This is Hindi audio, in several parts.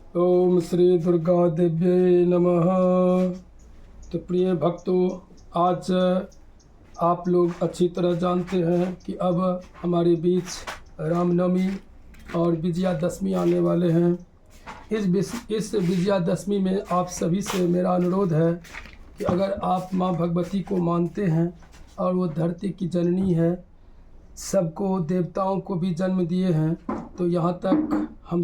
ओम श्री दुर्गा देव्ये नमः। तो प्रिय भक्तों, आज आप लोग अच्छी तरह जानते हैं कि अब हमारे बीच रामनवमी और विजयादशमी आने वाले हैं। इस विजयादशमी में आप सभी से मेरा अनुरोध है कि अगर आप माँ भगवती को मानते हैं और वो धरती की जननी है, सबको देवताओं को भी जन्म दिए हैं, तो यहाँ तक हम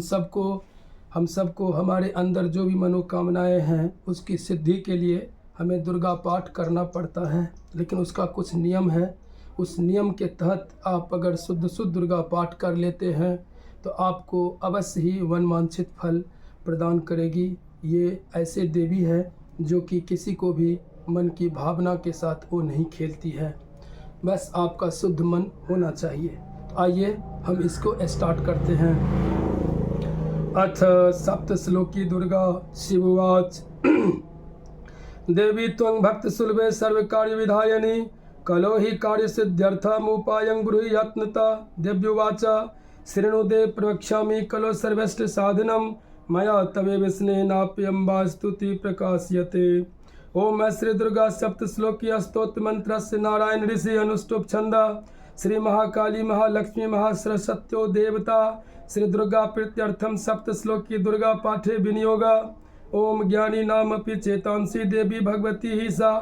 सबको हमारे अंदर जो भी मनोकामनाएं हैं उसकी सिद्धि के लिए हमें दुर्गा पाठ करना पड़ता है। लेकिन उसका कुछ नियम है। उस नियम के तहत आप अगर शुद्ध दुर्गा पाठ कर लेते हैं तो आपको अवश्य ही मनवांछित फल प्रदान करेगी। ये ऐसे देवी है जो कि किसी को भी मन की भावना के साथ वो नहीं खेलती है, बस आपका शुद्ध मन होना चाहिए। तो आइए हम इसको स्टार्ट करते हैं। अथ सप्तश्लोकी दुर्गा शिववाच देवी त्वं भक्त सुलभे सर्व कार्य विधायनी कलो ही कार्य सिद्ध्यर्थमुपायं ब्रूहि यत्नता देव्युवाच शृणुदे प्रवक्ष्यामि कलो सर्वश्रेष्ठ साधनम मया तवे विष्णेनाप्यं वा स्तुति प्रकाश्यते। ओम श्री दुर्गा सप्तश्लोकी स्तोत्र मंत्रस्य नारायण ऋषि अनुष्टुप छंद श्री महाकाली महालक्ष्मी महासरस्वत्यो देवता श्री दुर्गा प्रीत्यर्थम सप्तश्लोकी दुर्गा पाठे विनियोग। ओम ज्ञानी नामपि चेतांसी देवी भगवती ही सा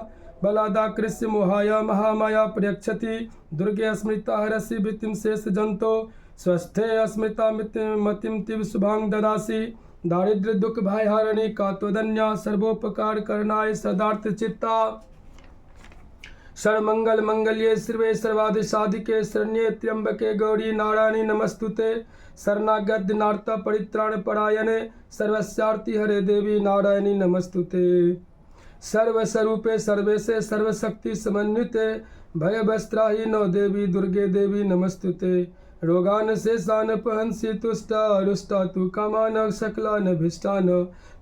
बलादा कृष्य मोहाया महामाया प्रयक्षति दुर्गे स्मृता हरसि वृत्तिम शेष जंतो स्वस्थे स्मृता मतिम तिव शुभांग ददासी दारिद्र्य दुख भय हारिणी का त्वदन्या सर्वोपकार करनाय सदार्थ चित्ता सर्वमंगल मंगल्ये शिवे सर्वादि साधिके शरण्ये त्र्यंबके गौरी नारायणी नमस्तुते शरणागत नार्ता परित्राण परायणे सर्वस्यार्ति हरे देवी नारायणी नमस्तुते। सर्वस्वरूपे सर्वेशे सर्वशक्ति समन्विते भयवस्त्राहि नो देवी दुर्गे देवी नमस्तुते। रोगान शेषान पहंसि तुष्टा रुष्टा तु कामान सकलान भीष्टान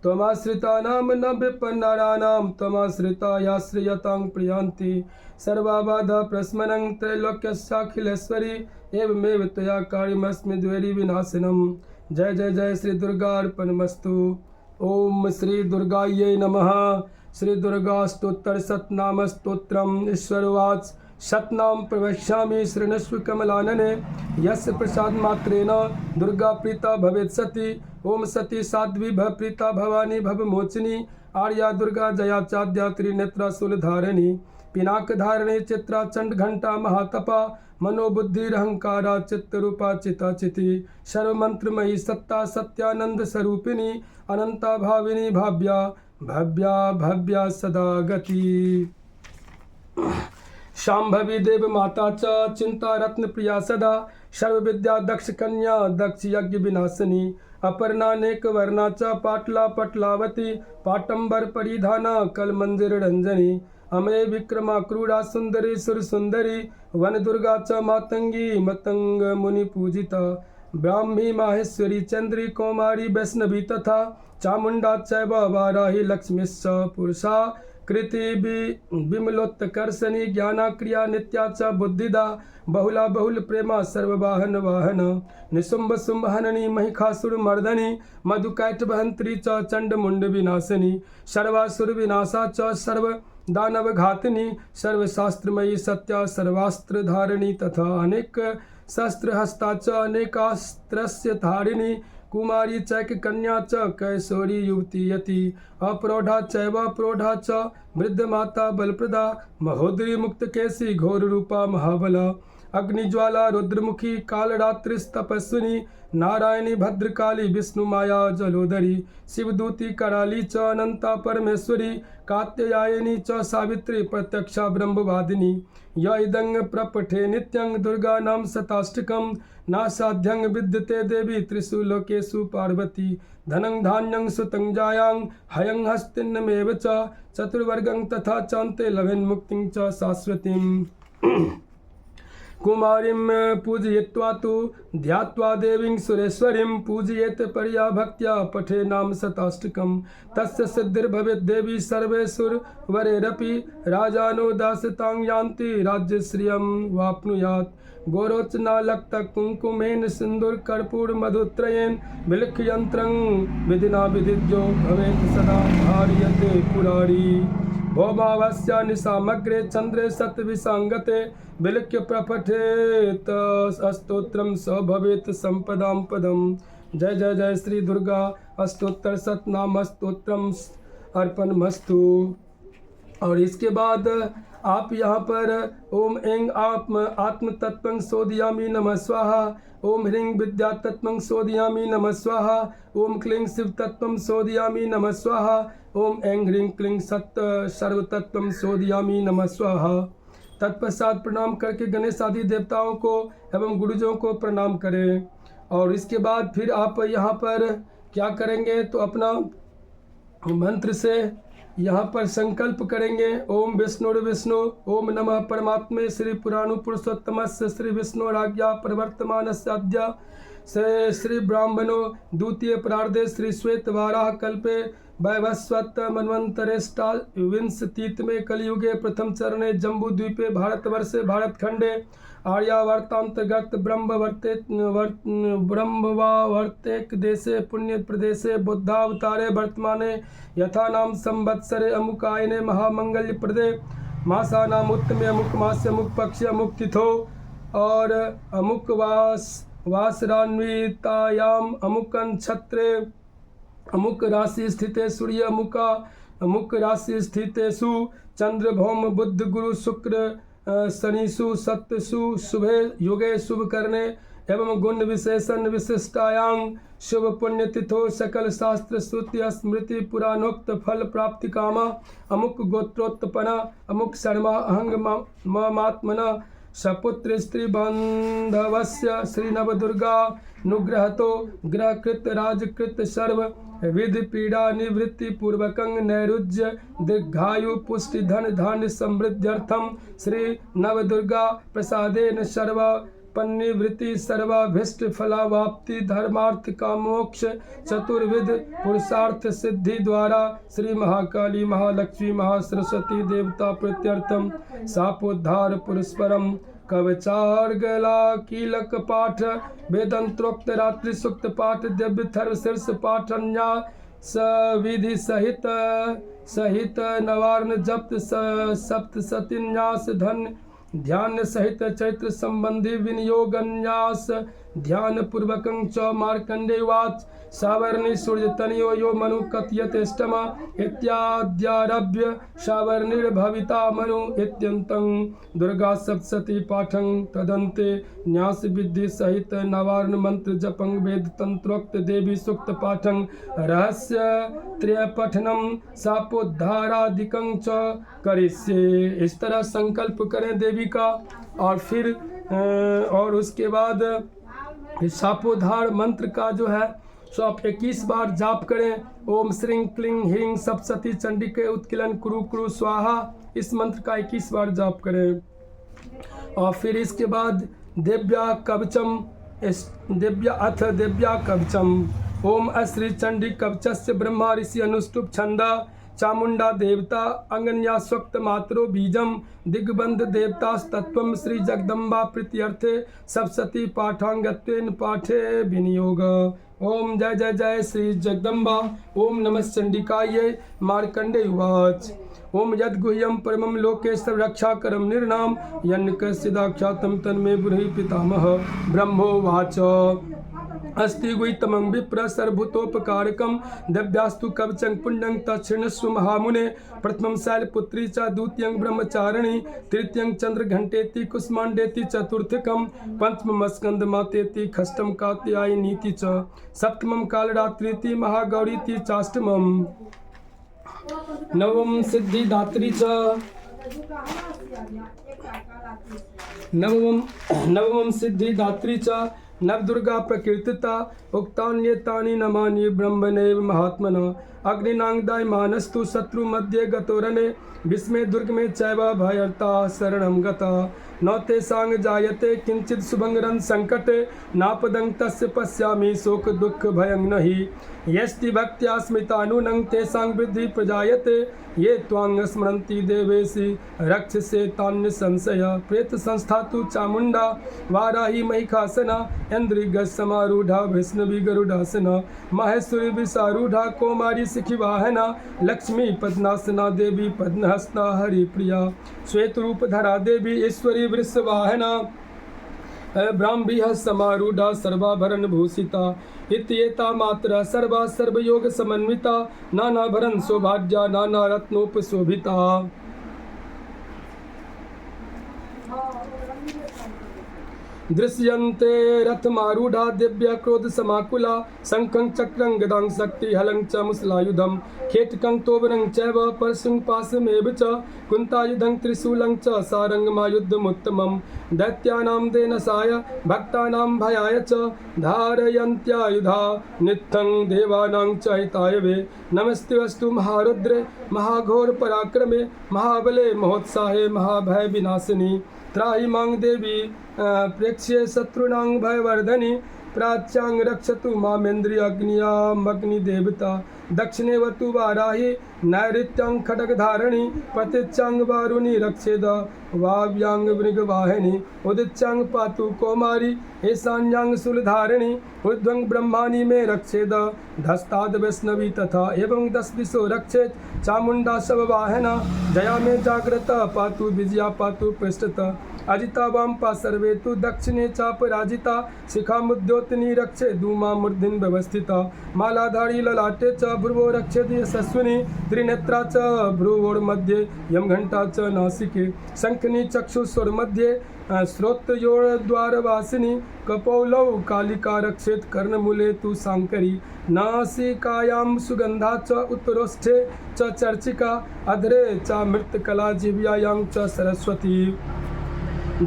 त्वमाश्रितानां न विपन्नराणां त्वमाश्रिता याश्रियतां प्रियन्ति सर्वाबाधा प्रस्मनं त्रैलोक्यस्याखिलेश्वरी एवमेव त्वया कार्यमस्मि द्वैरी विनाशनम। जय जय जय श्री दुर्गा अर्पणमस्तु। ओम श्री दुर्गायै नमः। श्री दुर्गा स्तोत्र सतनाम स्तोत्रम ईश्वरवाच शतनाम प्रवक्ष्यामि शृणुष्व कमलानने यस्य प्रसाद मात्रेण दुर्गा प्रीता भवेत् सती। ओम सती साध्वी भव प्रीता भवानी भव मोचिनी आर्या दुर्गा जया चाद्या त्रिनेत्रा शूलधारिणी पिनाक धारिणी चित्रा चंड घंटा महातपा मनोबुद्धिरहंकारा चित्तरूपा चिताचिति सर्वमंत्रमयी सत्ता सत्यानंद स्वरूपिणी अनंता भाविनी भाव्या भव्या भव्या सदा गति। शांभवी देव माता च चिंता रत्न प्रिया सदा सर्व विद्या दक्ष कन्या दक्ष यज्ञ विनाशिनी अपर्णानेक वर्णा च पाटला पटलावती पाटंबर परिधाना कल मंजिर रंजनी अमय विक्रमा क्रूरा सुंदरी सुर सुंदरी वन दुर्गा च मातंगी मतंग मुनि पूजिता ब्राह्मी माहेश्वरी चंद्री कौमारी वैष्णवी तथा चामुंडा चैव वाराही लक्ष्मीश्च पुरुषा कृति विमलोत्कर्षणी ज्ञाना क्रिया नित्या च बुद्धिदा बहुला बहुल प्रेमा सर्ववाहन वाहन निशुंभ शुंभ हननी महिषासुर मर्दनी मधुकैट बहंत्री च चंड मुंड विनाशिनी सर्वासुर विनाशा च सर्व दानव घातिनी सर्वशास्त्रमयी सत्या सर्वास्त्र धारिणी तथा अनेक शस्त्र हस्ता च अनेकास्त्रस्य धारिणी कुमारी चैक कन्या च कैशोरी युवती यति अप्रौढ़ा चैव प्रौढ़ा च वृद्ध माता बलप्रदा महोदरी मुक्त केसी घोर रूपा महाबला अग्निज्वाला रुद्रमुखी कालरात्रिस्तपस्विनी नारायणी भद्रकाली विष्णु माया जलोदरी शिवदूती कराली च अनंता परमेश्वरी कात्यायनी च सावित्री प्रत्यक्षा ब्रह्मवादिनी य इदं प्रपठे नित्यं दुर्गा नाम शताष्टकं नासाध्यं विद्यते देवी त्रिषु लोकेषु पार्वती धनं धान्यं सुतं जायां हयं हस्तिन्नमेव च चतुर्वर्गं तथा चान्ते लभेन् मुक्तिं च शाश्वतीम्। कुमारीं पूजयित्वा तु ध्यात्वा देवीं सुरेश्वरीं पूजयेत् परया भक्त्या पठे नाम शताष्टकं तस्य सिद्धिर्भवेत् देवी सर्वेषुर्वरेरपि राजानो दासतां यान्ति राज्यश्रियं वाप्नुयात् गौरोचनालक्तकुङ्कुमेन सिन्दूरकर्पूरमधुत्रयेण बिल्खयन्त्रं विधिना विधिज्यो भवेत् सदा धार्यते पुरारी भौमावस्या निशामग्रे चन्द्रे सत्विसाङ्गते बिल्क्य प्रपठेत अस्तोत्रं स भवेत् संपदां पदम्। जय जय जय श्री दुर्गा अष्टोत्तर शतनाम स्तोत्रम अर्पणमस्तु। और इसके बाद आप यहाँ पर ओम ऐं आत्म तत्वं शोधयामि नमः स्वाहा, ओम ह्रीं विद्या तत्वं शोधयामि नमः स्वाहा, ओम क्लीं शिव तत्वं शोधयामि नमः स्वाहा, ओम ऐं ह्रीं क्लीं सत्य सर्व तत्वं शोधयामि नमः स्वाहा। तत्पश्चात प्रणाम करके गणेश आदि देवताओं को एवं गुरुजों को प्रणाम करें। और इसके बाद फिर आप यहाँ पर क्या करेंगे तो अपना मंत्र से यहाँ पर संकल्प करेंगे। ओम विष्णु ओम नमः परमात्मे श्री पुराणु पुरुषोत्तमस्य श्री विष्णुराज्ञा प्रवर्तमानस्य अद्य से श्री ब्राह्मणो द्वितीय प्रार्धे श्री श्वेत वाराह कल्पे वैवस्वत मन्वन्तरेष्टाविंशतितमे कलियुगे प्रथम चरणे जम्बूद्वीपे भारतवर्षे भारतखंडे आर्यावर्तांतर्गत ब्रह्मवावर्तेक देशे पुण्य प्रदेशे बुद्धावतारे वर्तमाने यथा नाम संवत्सरे अमुकायने महामंगल्य प्रदे मासानाम उत्तमे अमुक मास्य अमुक पक्षे अमुक तिथो और अमुक वासरान्वितायाम अमुक नक्षत्रे अमुक राशि स्थिते सूर्य अमुक राशि स्थितेषु चंद्र भौम बुद्ध गुरु शुक्र शनिषु सत्यसु शुभे युगे शुभ करने एवं गुण विशेषण विशिष्टायां शुभ पुण्यतिथो सकल शास्त्र श्रुति स्मृति पुराणोक्त फल प्राप्ति कामा अमुक गोत्रोत्पन्ना अमुक शर्मा अहंग मात्मना सपुत्र स्त्री बांधवस्य श्री नवदुर्गा नुग्रहतो ग्रहकृत राजकृत सर्व विधि पीड़ा निवृत्ति पूर्वकं नैरुज्य दीर्घायु पुष्टि धन धान्य समृद्ध्यर्थम श्री नवदुर्गा प्रसादेन सर्व पन्निवृत्ति सर्वाभीष्ट फलावाप्ति धर्मार्थ का मोक्ष चतुर्विध पुरुषार्थ सिद्धि द्वारा श्री महाकाली महालक्ष्मी महासरस्वती देवता प्रत्यर्थम सापोद्धार पुरस्परम कवचार्गला कीलक पाठ वेदंत्रोक्त रात्रि सुक्त पाठ दिव्य थर्व शीर्ष पाठ विधि सहित नवारण जप्त सप्तशतीन्यास धन ध्यान सहित चैत्र संबंधी विनियोगन्यास ध्यान पूर्वकं च मार्कंडेयवाच सावर्णि सूर्यतनयो यो मनु कथयतेष्टम इत्याद्यारभ्य सावर्णिर्भविता मनु इत्यन्तं दुर्गा सप्तशती पाठं तदन्ते न्यास विधि सहित नवारण मंत्र जपं वेद तंत्रोक्त देवी सूक्त पाठं रहस्य त्रय पठनम सापोद्धारादिकं च करिष्ये। इस तरह संकल्प करें देवी का और फिर और उसके बाद सापोद्धार मंत्र का जो है सो आप 21 बार जाप करें। ओम श्रीं क्लीं ह्रीं सप्तशती चंडिके उत्कीलन कुरु कुरु स्वाहा, इस मंत्र का 21 बार जाप करें। और फिर इसके बाद दिव्या कवचम ओम अश्री चंडी कवचस्य ब्रह्मा ऋषि अनुष्टुप छंदा चामुंडा देवता अंगन्या स्वक्त मात्रो बीजम दिग्बंध देवतास्तत्वं श्री जगदम्बा प्रीत्यर्थे सप्तशती पाठांगत्वेन पाठे विनियोग। ओम जय जय जय श्री जगदम्बा। ओम नमः चंडिकायै मार्कंडेय उवाच ओम यद्गुह्यं परमं लोकेश्वर रक्षाकरं निर्नाम यन्नकस्यदाख्यातं तन्मे बुद्धि पितामह ब्रह्मोवाच अस्ति गुह्यतमं विप्र सर्वभूतोपकारकं दिव्यास्तु कवचं पुण्यं तच्छृणुष्व महामुने प्रथमं शैलपुत्री च द्वितीयं ब्रह्मचारिणी तृतीयं चंद्रघंटेति कुष्मांडेति चतुर्थकं पंचमं स्कंदमातेति षष्ठं कात्यायनीति च सप्तमं कालरात्रीति महागौरीति चाष्टमं नवम सिद्धिदात्री च नवम सिद्धिदात्री च नवदुर्गा प्रकीर्तिता उक्तान्येतानि नमानि ब्रह्मणैव महात्मना अग्निनांगदाय मानस्तु शत्रु मध्ये गतोरणे विस्मे दुर्गमे चैव भयर्ता शरणं गता न तेषां जायते किंचित् शुभं संकटे नापदं तस्य पश्यामि शोक दुःख भयं न हि यस्ति भक्त्या स्मितानूनं तेषां वृद्धि प्रजायते ये त्वां स्मरन्ति देवेशि रक्षसे तान्य संशय प्रेत संस्था तु चामुंडा वाराही महिषासना इंद्रिगसमारूढ़ा वैष्णवी गरुडासना माहेश्वरी विषारूढ़ा कौमारी शिखिवाहना लक्ष्मी पद्मासना देवी पद्महस्ता हरिप्रिया श्वेत रूपधरा देवी ईश्वरी वृषवाहना ब्राह्मीः समारूढ़ा सर्वाभरण भूषिता इत्येता मात्रा सर्वा सर्वयोग समन्विता नानाभरण सौभाग्या नाना रत्नोपशोभिता। दृश्यन्ते रथमारूढ़ा दिव्य क्रोध समाकुला शंखं चक्रं गदां शक्ति हलं च मुसलायुधं खेटकं तोबरं चैव परशुं पाशमेव च कुन्तायुधं त्रिशूलं च सारंगमायुधमुत्तमं दैत्यानां देनसाय भक्तानां भयाय च धारयन्त्यायुधा नित्यं देवानां च हिताय वे नमस्तेऽस्तु महारुद्रे महाघोर पराक्रमे महाबले महोत्साहे महाभय विनाशिनी त्राहि मां देवी प्रेक्ष्ये शत्रूणां भयवर्धनी प्राच्यां रक्षतु मामेन्द्रियग्नियामग्निदेवता दक्षिणे वतु वाराहि नैऋत्यां खड्गधारिणी प्रतीच्यां वारुणी रक्षेद वाव्यां मृगवाहिनी उदिच्यां पातु कौमारी ईशान्यां शूलधारिणी ऊर्ध्वं ब्रह्माणि मे रक्षेद धस्ताद् वैष्णवी तथा एवं 10 दिशो रक्षेत् चामुण्डा शववाहना जया मे जाग्रता पातु विजया पातु पृष्ठतः अजिता वामपा सर्वे तु दक्षिणे चापराजिता शिखामुद्योतिनी रक्षे धूमा मूर्धिन् व्यवस्थिता मालाधारी ललाटे च भ्रुवो रक्षेत् यशस्विनी त्रिनेत्रा च भ्रुवोर्मध्ये यमघण्टा च नासिके शङ्खनी चक्षुस्वरमध्ये श्रोत्रयोर्द्वारवासिनी कपौलौ कालिका रक्षेत् कर्णमूले तु शाङ्करी नासिकायां सुगन्धा च उत्तरोष्ठे च चर्चिका अधरे च मृत्कला जिह्वायां च सरस्वती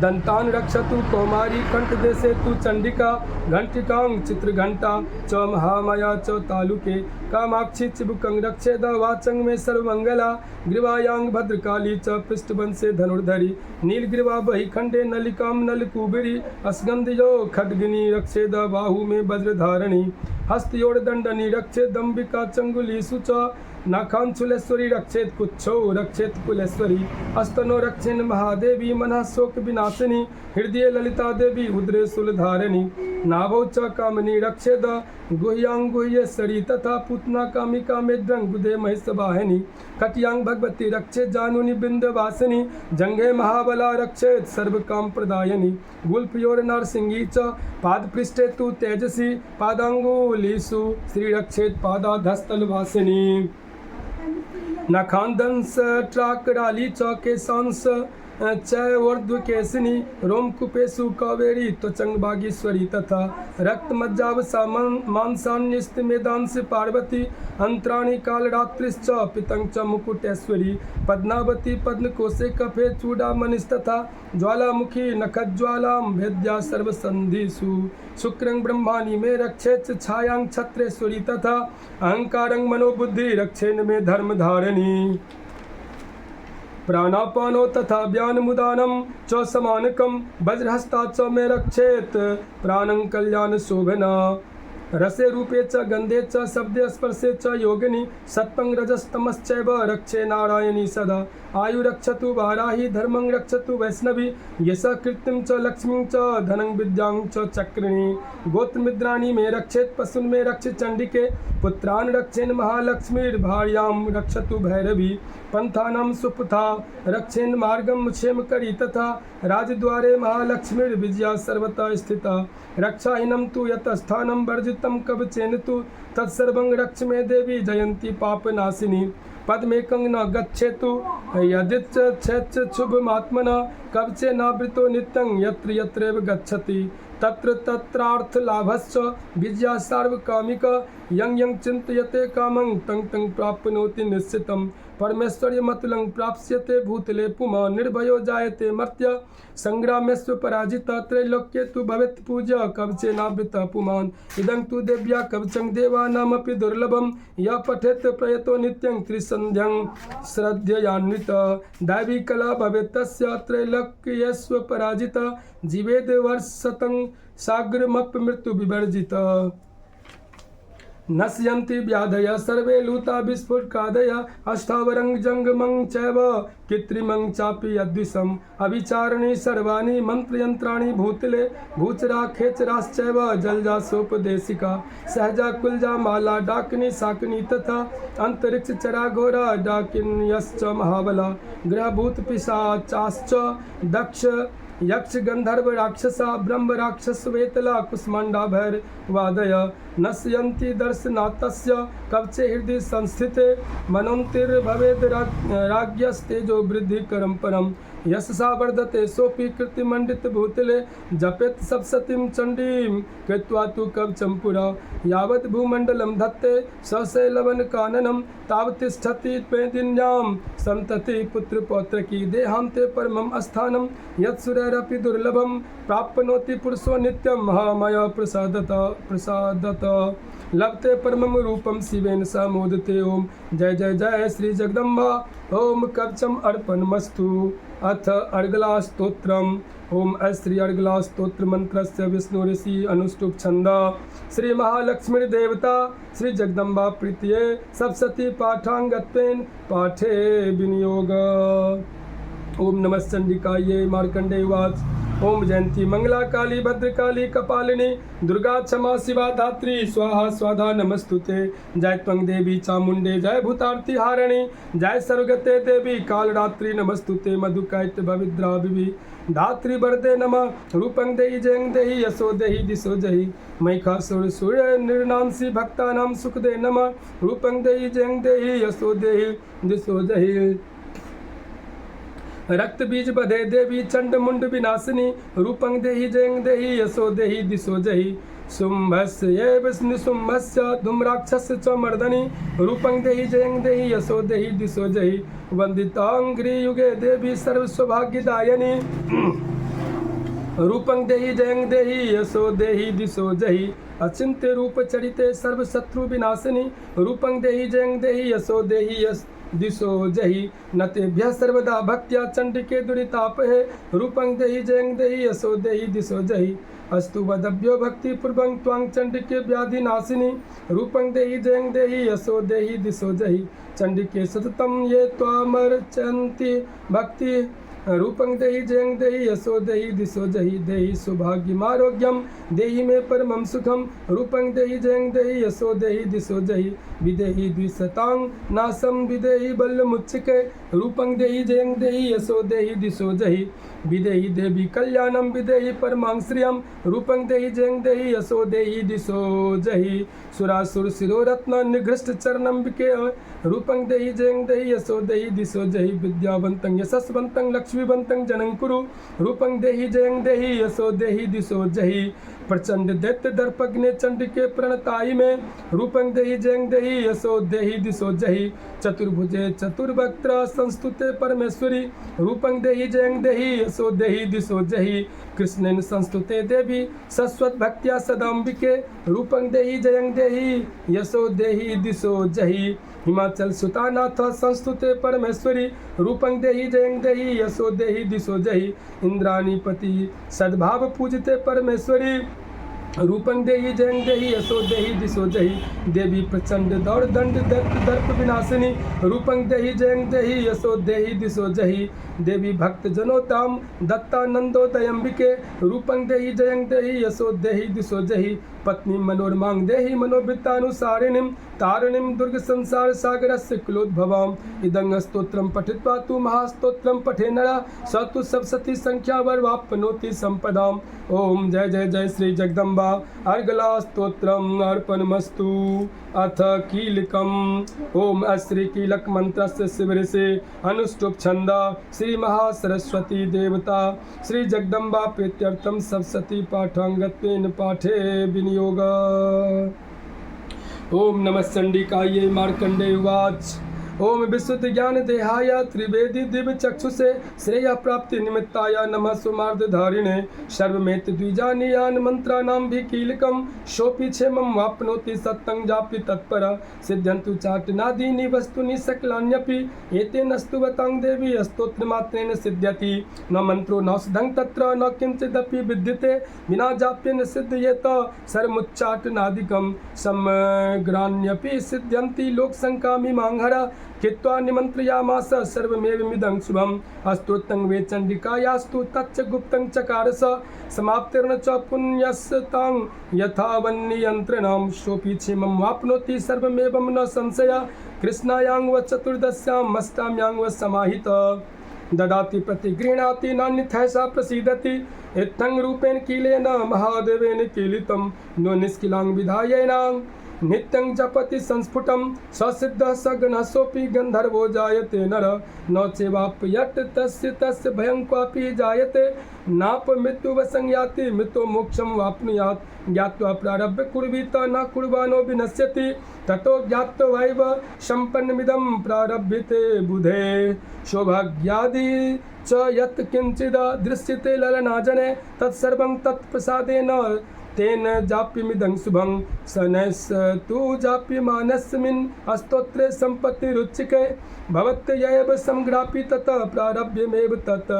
दंतान रक्षतु कौमारी कंठदेशे तु चंडिका घंटिकां चित्रघंटा च महामाया च तालुके कामाक्षी चिबुकं रक्षेद वाचं मे सर्वमंगला ग्रीवायां भद्रकाली च पृष्ठवंशे धनुर्धरी नीलग्रीवा बहिखंडे नलिकां नलकुबिरी अस्गंधयो खड्गिनी रक्षेद बाहु मे वज्रधारिणी हस्तयोर्दंडनी रक्षेद अंबिका चंगुलीषु च नाखांचुलेश्वरी रक्षेत कुच्छौ रक्षेत कुलेश्वरी अस्तनो रक्षेन महादेवी मनः शोक विनाशिनी हृदय ललिता देवी उदरे शूलधारिणी नाभौ च कामिनी रक्षेद गुह्यां गुह्येश्वरी तथा पूतना कामिका मेद्रं गुदे महिषवाहिनी कटियां भगवती रक्षेत जानुनी बिंदवासिनी जंघे महाबला रक्षेत सर्वकाम प्रदायिनी गुल्फयोर नरसिंही च पादपृष्ठे तु तेजसी पादांगुलीषु श्री रक्षेत पादाधस्तलवासिनी नखांदंस ट्राकराली च केशांस चैवर्ध्वकेशिनी रोमकूपेषु कावेरी त्वचं बागेश्वरी तथा रक्तमज्जावसा मांसान्यस्तमेदांसि पार्वती अंतराणि कालरात्रिश्च पितं च मुकुटेश्वरी पद्मावती पद्मकोशे कफे चूडामणिस्तथा ज्वालामुखी नखज्वालां भेद्या सर्वसन्धिषु शुक्रं ब्रह्माणि मे रक्षेत् छायां छत्रेश्वरी तथा अहंकारं मनोबुद्धि रक्षेन मे धर्मधारिणी प्राणापानो तथा व्यानमुदानं च समानकं वज्रहस्ता च मे रक्षेत् प्राणं कल्याण शोभना रसे रूपे च गंधे च शब्दे स्पर्शे च योगिनी सत्पं रजस्तमश्चैव रक्षे नारायणी सदा आयु रक्षतु वाराही धर्मं रक्षतु वैष्णवी यशः कीर्तिं च लक्ष्मीं च धनं विद्यां च चक्रिणी गोत्रमिद्राणि मे रक्षेत् पशून् मे रक्ष चंडिके पुत्रान् रक्षेन् महालक्ष्मीर्भार्यां रक्षतु भैरवी पंथानां सुपथा रक्षेन् मार्गं क्षेमकरी तथा राजद्वारे महालक्ष्मीर्विजया सर्वतः स्थिता रक्षाहीनं तु यतस्थानं वर्जितं कवचेन तु तत्सर्वं रक्ष मे देवी जयन्ती पापनाशिनी पद्मेकं न गच्छेतु यदिच्छेच्छ शुभमात्मना कवचे नावृतो नित्यं यत्र यत्रैव गच्छति तत्र तत्रार्थलाभश्च विजया सार्वकामिक यं यं चिन्तयते कामं तं तं प्राप्नोति निश्चितं परमेश्वर्यमतुलं प्राप्स्यते भूतले पुमा निर्भयो जायते मर्त्य संग्रामेषु पराजिता त्रैलोक्ये तु भवेत् पूज्य कवचेनावृतः पुमान् इदं तु देव्या कवचं देवानामपि दुर्लभं यः पठेत् प्रयतो नित्यं 30 संध्यं श्रद्धयान्वित दैवी कला भवेत् तस्य त्रैलोक्यस्व पराजित जीवेद वर्षतं सागरमप मृत्यु विवर्जित नश्यन्ति व्याधयः सर्वे लूता विस्फुटकादयः अष्टावरं जङ्गमं चैव कृत्रिमं चापि यद्विषम् अविचारणी सर्वाणि मन्त्रयन्त्राणि भूतले भूचरा खेचराश्चैव जलजासोपदेशिका सहजा कुलजा माला डाकिनी शाकिनी तथा अंतरिक्ष चरा घोरा डाकिन्यश्च महाबला ग्रहभूत पिशाचाश्च दक्ष यक्ष गंधर्व राक्षसा ब्रह्म राक्षस वेतला कुष्मांडा भैर वादय नश्यन्ति दर्शनातस्य कवचे हृदय संस्थिते मनोन्तिर्भवेद् राज्ञस्तेजो वृद्धि करम परम यशसा वर्धते सोपि कृतिमंडित भूतले जपेत सप्तशतीं चंडीं कृत्वा तु कवचं पुरा यावत् भूमंडलं धत्ते सशैलवन काननं तावत् तिष्ठति त्वेदिन्यां संतति पुत्र पौत्र की देहान्ते परमं अस्थानं यत्सुरैरपि दुर्लभं प्राप्नोति पुरुषो नित्यं महामय प्रसादत लभते परमं रूपं शिवेन स मोदते ओम जय जय जय श्री जगदम्बा ओम कवचम अर्पणमस्तु अथ अर्गला स्तोत्रम ओम श्री अर्गला स्तोत्र मंत्रस्य विष्णु ऋषि अनुष्टुप छंद श्री महालक्ष्मी देवता श्री जगदम्बा प्रीतिये सप्तशती पाठांगत्वेन पाठे विनियोग ओम नमः चंडिकायै मार्कंडेय उवाच ओम जयंती मंगला काली भद्रकाली कपालिनी दुर्गा क्षमा शिवा धात्री स्वाहा स्वाधा नमस्तुते जय त्वं देवी चामुंडे जय भूतार्ति हारिणी जय सर्वगते देवी कालरात्रि नमस्तुते मधुकैट भविद्रा विभि धात्री वरदे नमः रूपं देहि जयं देहि यशो देहि दिशो जहि महिषासुर सूर्य निर्नांसी भक्तानां सुखदे नमः रूपं देहि जयं देहि यशो देहि दिशो जहि रक्त बीज बधे देवी चंड मुंड विनाशिनी रूपं देहि जयं देहि यशो देहि दिशो जहि शुंभस्य ये विष्णुशुंभस्य धूम्राक्षस्य च मर्दनी रूपं देहि जयं देहि यशो देहि दिशो जहि वंदितांग्री युगे देवी सर्वसौभाग्यदायिनी रूपं देहि जयं देहि यशो देहि दिशो जहि अचिंत्य रूप चरिते सर्वशत्रु विनाशिनी रूपं देहि जयं देहि यशो देहि दिशो जहि न तेभ्यः सर्वदा भक्त्या चंडिके दुरितापहे रूपं देहि जयं देहि यशो देहि दिशो जहि अस्तु वदभ्यो भक्तिपूर्वं त्वां चंडिके व्याधिनाशिनी रूपं देहि जयं देहि यशो देहि दिशो जहि चंडिके सततं ये त्वामर्चन्ति भक्ति रूपं देहि जयं देहि यशो देहि दिशो जहि देहि सौभाग्यमारोग्यं देहि मे परमं सुखं रूपं देहि जयं देहि यशो देहि दिशो जहि विदेहि द्विशतां नाशं विदेहि बलमुच्चिके रूपं देहि जयं देहि यशो देहि दिशो जहि विदेहि देवी कल्याणं विदेहि परमां श्रियं रूपं देहि जयं देहि यशो देहि दिशो जहि सुरासुर शिरोरत्न निघृष्ट चरणंबिके रूपं देहि जयं देहि यशो देहि दिशो जहि विद्यावन्तं यशस्वन्तं लक्ष्मीवन्तं जनं कुरु रूपं देहि जयं देहि यशो देहि दिशो जहि प्रचंड दैत्य दर्पग्ने चंडिके प्रणताई में रूपं देहि जयं देहि यशो देहि दिशो जहि चतुर्भुजे चतुर्वक्त्र संस्तुते परमेश्वरी रूपं देहि जयं देहि यशो देहि दिशो जहि कृष्णेन संस्तुते देवी सस्वत भक्त्या सदाम्बिके रूपं देहि जयं देहि यशो देहि दिशो जहि हिमाचल सुतानाथ संस्तुते परमेश्वरी रूपं देहि जयं देहि यशो देहि दिशो जहि इंद्राणीपति सद्भाव पूजिते परमेश्वरी रूपं देहि जयं देहि यशो देहि दिशो जहि देवी प्रचंड दौड़ दंड दर्प विनाशिनी रूपं देहि जयं देहि यशो देहि दिशो जहि देवी भक्त जनोताम दत्तानंदोदयंबिके रूपं देहि जयं देहि यशो देहि दिशो जहि पत्नी मनोरमांग देहि मनोवृत्तानुसारिणीं तारिणीं दुर्ग संसार सागरस्य कुलोद्भवाम् इदं स्तोत्रं पठित्वा तु महास्तोत्रं पठे नरः स तु सप्तशती संख्यावर्वाप्नोति संपदाम् ओम जय जय जय श्री जगदम्बा अर्गला स्तोत्रम् अर्पणमस्तु अथ कीलकम् ओम श्री कीलक मंत्रस्य शिवऋषि अनुष्टुप छंद श्री महासरस्वती देवता श्री जगदम्बा प्रीत्यर्थं सप्तशती पाठांगत्वेन पाठे विनियोग ओम नमः चंडिकायै मार्कंडेय उवाच ओम विशुद्ध ज्ञान देहाय त्रिवेदी दिव्य चक्षुषे श्रेय प्राप्ति निमित्ताय नमः सुमार्धधारिणे सर्वमेत द्विजानीयान मंत्राणां विकीलकं शोपि क्षेमं वाप्नोति सत्तं जापि तत्पर सिद्ध्यन्तु चाटनादीनि वस्तूनि सकलान्यपि एतेनस्तु वतां देवी स्तोत्रमात्रेण सिद्ध्यति न मंत्रो नौषधं तत्र न किंचिदपि विद्यते विना जाप्येन सिद्धयेत सर्वमुच्चाटनादिकं समग्राण्यपि सिद्ध्यन्ति लोकसंकामीमांहर कृत्वा निमन्त्रयामास सर्वमेवमिदं शुभम् अस्तोत्रं वे चण्डिकायास्तु तच्च गुप्तं चकारस समाप्तिर्न च पुण्यस्तां यथावन्नियन्त्रणं शोपि क्षेमं वाप्नोति सर्वमेवं न संशय कृष्णायां व चतुर्दश्याम् अष्टाम्यां व समाहित ददाति प्रतिगृह्णाति नान्यथैषा प्रसीदति इत्थं रूपेण कीलेन महादेवेन कीलितं नो निष्किलां विधायेनां नित्यं जपति संस्फुटं ससिद्धः सगणः सोऽपि गन्धर्वो जायते नर न चैवाप्यत् तस्य भयं क्वापि जायते नापमृत्युवशं याति मृतो मोक्षं वाप्नुयात् ज्ञात्वा प्रारभ्य कुर्वीत न कुर्वाणो विनश्यति ततो ज्ञात्वैव सम्पन्नमिदं प्रारभ्यते बुधे सौभाग्यादि च यत् किञ्चिद् दृश्यते ललनाजने तत्सर्वं तत्प्रसादेन तेन जाप्यमिदं शुभं सनस्तु जाप्यमानस्मिन् स्तोत्रे सम्पत्तिरुच्चिके भवत्यैव संग्रापि ततः प्रारभ्यमेव तत्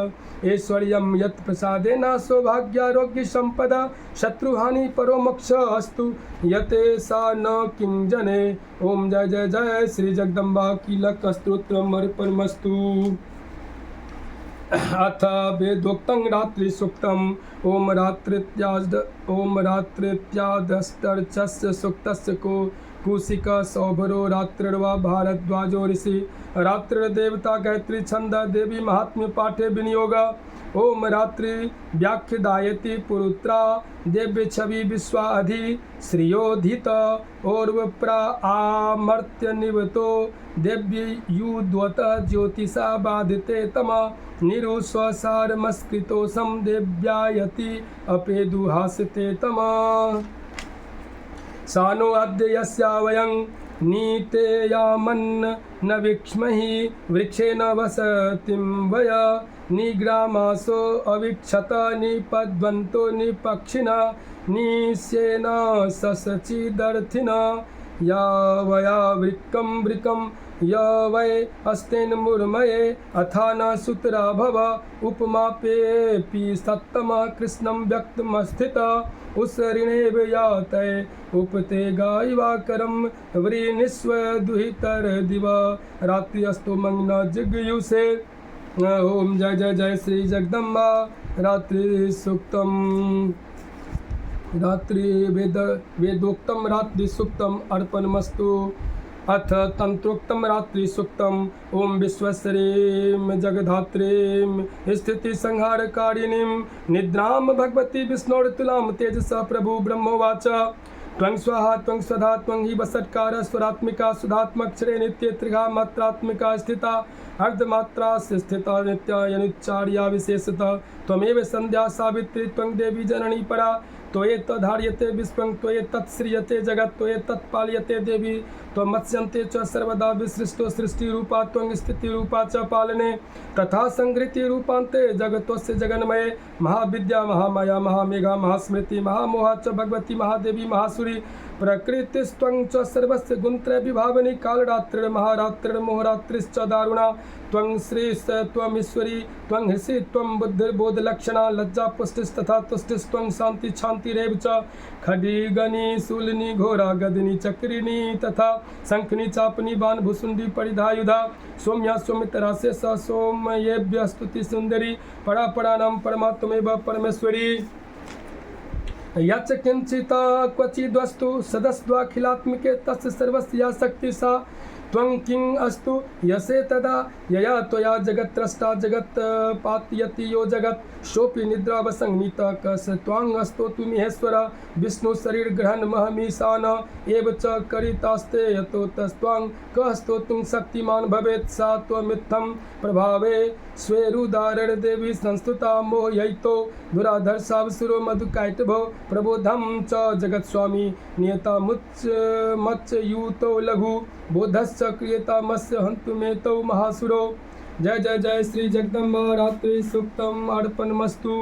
ऐश्वर्यं यत् प्रसादेन सौभाग्यारोग्यसम्पदा शत्रुहानि परो मोक्ष अस्तु यते सा न किंजने। ओम जय जय जय श्री जगदम्बा कीलक स्तोत्रम् अर्पणमस्तु। अथ वेदोक्तं रात्रि सूक्तम् ओम रात्रित्यादस्तर्चस्य सूक्तस्य कुशिक सौभरो रात्रिर्वा भारद्वाजो ऋषि रात्रिर्देवता गायत्री छंद देवी महात्म्य पाठे विनियोग। ओम रात्रि व्याख्यदायति पुरुत्रा देव्य छवि विश्वाधि श्रियोधित और्वप्रा आमर्त्य निवतो देव्य युद्वत ज्योतिषा बाधिते तमा निरुस्वसारमस्कृतोषं देव्यायति अपेदुहासिते तमा सानो अद्य यस्या वयं नीतेयामन्न न विक्ष्महि वृक्षेण वसतिं वय निग्रामासो अवीक्षत निपद्वन्तो निपक्षिणा निश्येन ससचिदर्थिना या वया वृकं य वै अस्तेन मुर्मये अथा न सूत्रा भव उपमापेऽपि सत्तमः कृष्णं व्यक्तमस्थित उसरिणेव यातये उपते गायवाकरं व्रीनिस्व दुहितर्दिव रात्रिस्तु मंगना जिगयुषे। ओम जय जय जय श्री जगदम्बा। रात्रि सूक्तम् वेदोक्तं रात्रि सूक्तम् अर्पणमस्तु। अथ तंत्रोक्तं रात्रि सूक्तम् ओम विश्वश्रीं जगधात्रीं स्थिति संहारकारिणीं निद्रां भगवती विष्णोर्तुलां तेजसा प्रभु ब्रह्मोवाच त्वं स्वाहा त्वं स्वधा त्वं हि वसत्कार स्वरात्मिका सुधात्मक्षरे नित्ये त्रिघा मात्रात्मिका स्थिता अर्धमात्रा स्थिता नित्यायनुच्चार्या विशेषतः त्वमेव संध्या सावित्री त्वं देवी जननी परा त्वये तद्धार्यते विश्वं त्वये तत्श्रियते जगत् त्वये तत्पाल्यते देवी त्वमत्स्यन्ते च सर्वदा विसृष्टो सृष्टिरूपा त्वं स्थितिरूपा च पालने तथा संहृतिरूपान्ते जगतोस्य जगन्मये महाविद्या महामाया महामेघा महास्मृति महामोहा च भगवती महादेवी महासुरी प्रकृतिस्त्वं च सर्वस्य गुणत्रय विभावनी कालरात्रिर्महारात्रिर्मोहरात्रिश्च दारुणा त्वं श्रीस्त्वमीश्वरी त्वं ह्रीः त्वं बुद्धिर्बोधलक्षणा लज्जा पुष्टिस्तथा तुष्टिस्त्वं शान्ति शान्तिरेव च खड्गनी शूलिनी घोरा गदिनी चक्रिणी तथा शंखनी चापनी बाण भूसुंडी परिधायुधा सौम्या सौमित्रा से स सौम्येभ्य स्तुति सुंदरी परा पराणां परमात्मेव परमेश्वरी यच्च किंचित् क्वचिद्वस्तु सदस्त्वाखिलात्मिके तस्य सर्वस्य या शक्ति सा त्वं किं अस्तु यसे तदा यया त्वया जगत्त्रष्टा जगत् पातयति यो जगत् सोऽपि निद्रावसंहितः कस त्वां स्तोतु महेश्वर विष्णु शरीर ग्रहण महमीशान एव च करितास्ते यतो तस्त्वां कः स्तोतुं शक्तिमान् भवेत् सा त्वमित्थं प्रभावे स्वेरुदारण देवी संस्तुता मोहयितो दुराधर सावसुरो मधुकैटभो प्रबोधं च जगत्स्वामी नियता मुच्च यूतो लघु बोधस्य तस्य क्रियतामस्य हन्तु मे तौ महासुरो। जय जय जय श्री जगदम्बा रात्रि सूक्तम अर्पणमस्तु।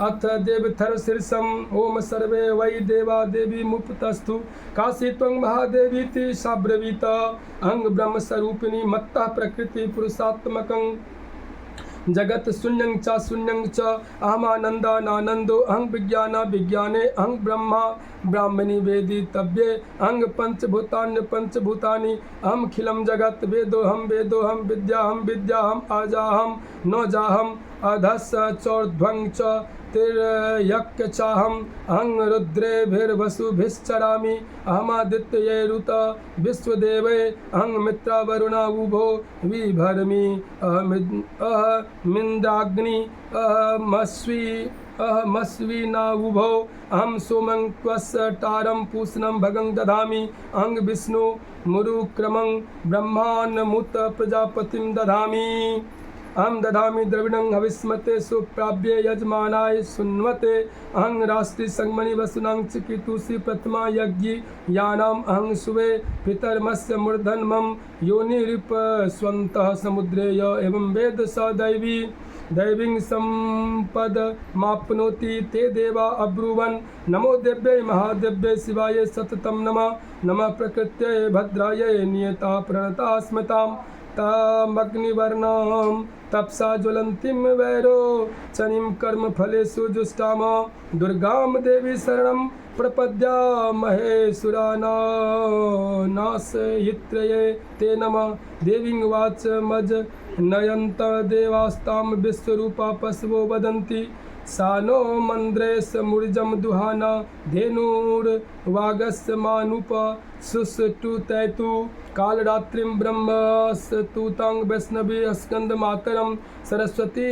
अथ देवथर शीर्षम ओम सर्वे वै देवा देवी मुपतस्थु काशी त्वं महादेवीति साब्रवीत अंग ब्रह्म स्वरूपिणी मत्तः प्रकृति पुरुषात्मकं जगत शून्यं च अहमानन्दानानन्दो अहं विज्ञान विज्ञाने अहं ब्रह्मा ब्राह्मणी वेदितव्ये अहं पंचभूतान्य पंचभूतानि अहं खिलं जगत वेदोहम विद्याहम विद्याहम आजाहम न जाहम अधस्य चौर्ध्वं च तिर्यक् चाहम अहं रुद्रेभिर्वसुभिश्चरामि अहमादित्यैरुत विश्वदेवे अहं मित्रावरुणा उभो विभर्मि अहमिन्द्राग्नि अहमस्विना उभो अहं सोमं त्वस्तारं पूषणं भगं दधामि अहं विष्णु मुरुक्रमं ब्रह्मान्मुत प्रजापतिं दधामि अहं दधामि द्रविणं हविष्मते सुप्राप्ये यजमानाय सुन्वते अहं राष्ट्री संगमणि वसुनां चिकितुषि प्रथमा यज्ञि यानाम् अहं सुवे पितर्मस्य मूर्धन्मं योनिरिप स्वन्तः समुद्रे य एवं वेद स दैवी दैवीं सम्पद माप्नोति ते देवा अब्रुवन् नमो देव्यै महादेव्यै शिवाय सततं नमः नमः प्रकृत्यै भद्रायै नियता प्रणता स्मताम् तामग्निवर्णां तपसा ज्वलन्तीं वैरो चनिं कर्मफलेषु जुष्टाम दुर्गां देवी शरणं प्रपद्यामहे सुरानाशयित्र्यै ते नमः देवीं वाच मज नयन्त देवास्तां विश्वरूपा पशवो वदन्ति सा नो मन्द्रेश मूर्जं दुहाना धेनुर्वागस्य मानुप सुष्टुतैतु कालरात्रिं ब्रह्मस्तुतां वैष्णवी स्कन्दमातरं सरस्वती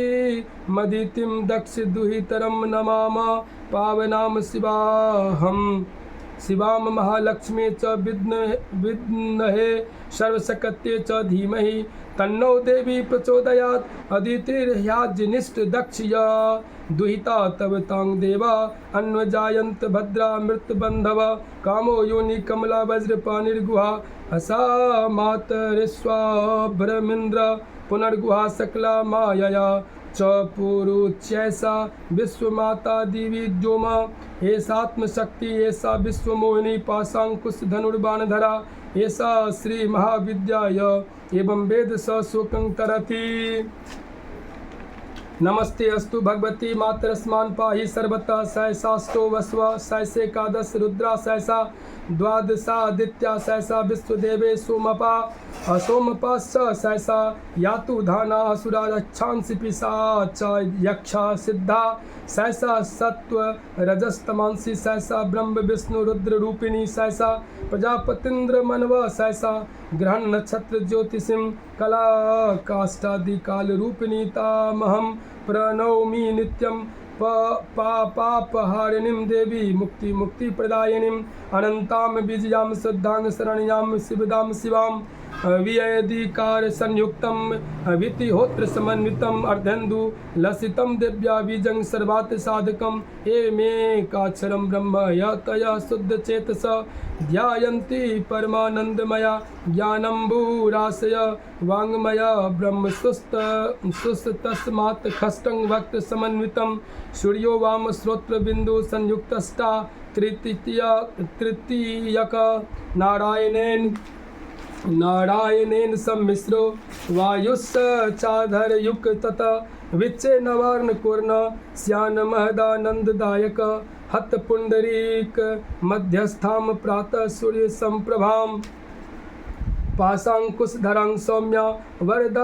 मदितिं दक्षदुहितरं नमाम पावनां शिवां महालक्ष्मी च विद्महे सर्वशक्त्यै च धीमहि तन्नो देवी प्रचोदयात् अदितिर्ह्याज्यनिष्ठ दक्षया दुहिता तव तां देवा अन्वजायन्त भद्रा मृतबन्धव कामो योनि कमला वज्रपाणिर्गुहा हसा मातरिस्वाभ्रमिन्द्र पुनर्गुहा सकला मायया च पुरुचैसा विश्वमाता दिवि द्योमा एषात्मशक्ति एषा विश्वमोहिनी पाशाङ्कुश धनुर्बाणधरा एषा श्री महाविद्याय एवं वेद स शोकं तरति। नमस्ते अस्तु भगवती मातरस्मान् पाहि सर्वतः सहसाष्टो वस्व सहसेकादश रुद्रा सहसा द्वादशादित्या सहसा विश्वदेवे सोमपा असोमपाश्च सहसा यातु धाना असुरा रक्षांसि पिशाचा यक्षा सिद्धा सहसा सत्व रजस्तमांसि सहसा ब्रह्म विष्णु रुद्र रूपिणी सहसा प्रजापतिन्द्र मनव सहसा ग्रहण नक्षत्र ज्योतिषिं कला काष्ठादि काल रूपिणी तामहं प्रणौमि नित्यं पापहारिणीं देवी मुक्ति प्रदायिनीं अनन्तां विजयां शुद्धां शरण्यां शिवदां शिवां वियदिकार संयुक्तं वितिहोत्र समन्वितं अर्धेन्दु लसितं दिव्या बीजं सर्वात् साधकम् एमेकाक्षरं ब्रह्म यतया शुद्धचेतस ध्यायन्ति परमानन्दमया ज्ञानम्बुराशय वाङ्मया ब्रह्म सुस्तस्मात् खष्टं वक्त समन्वितं सूर्यो वाम श्रोत्रबिन्दु संयुक्तष्टा तृतीयक नारायणेन सम्मिश्रो वायुश्च चाधरयुक् तथा विच्चे नवार्ण कुर्ण श्यान महदानन्ददायक हत पुंडरीक मध्यस्थां प्रातः सूर्य संप्रभां पाशाङ्कुशधरां सौम्या वरदा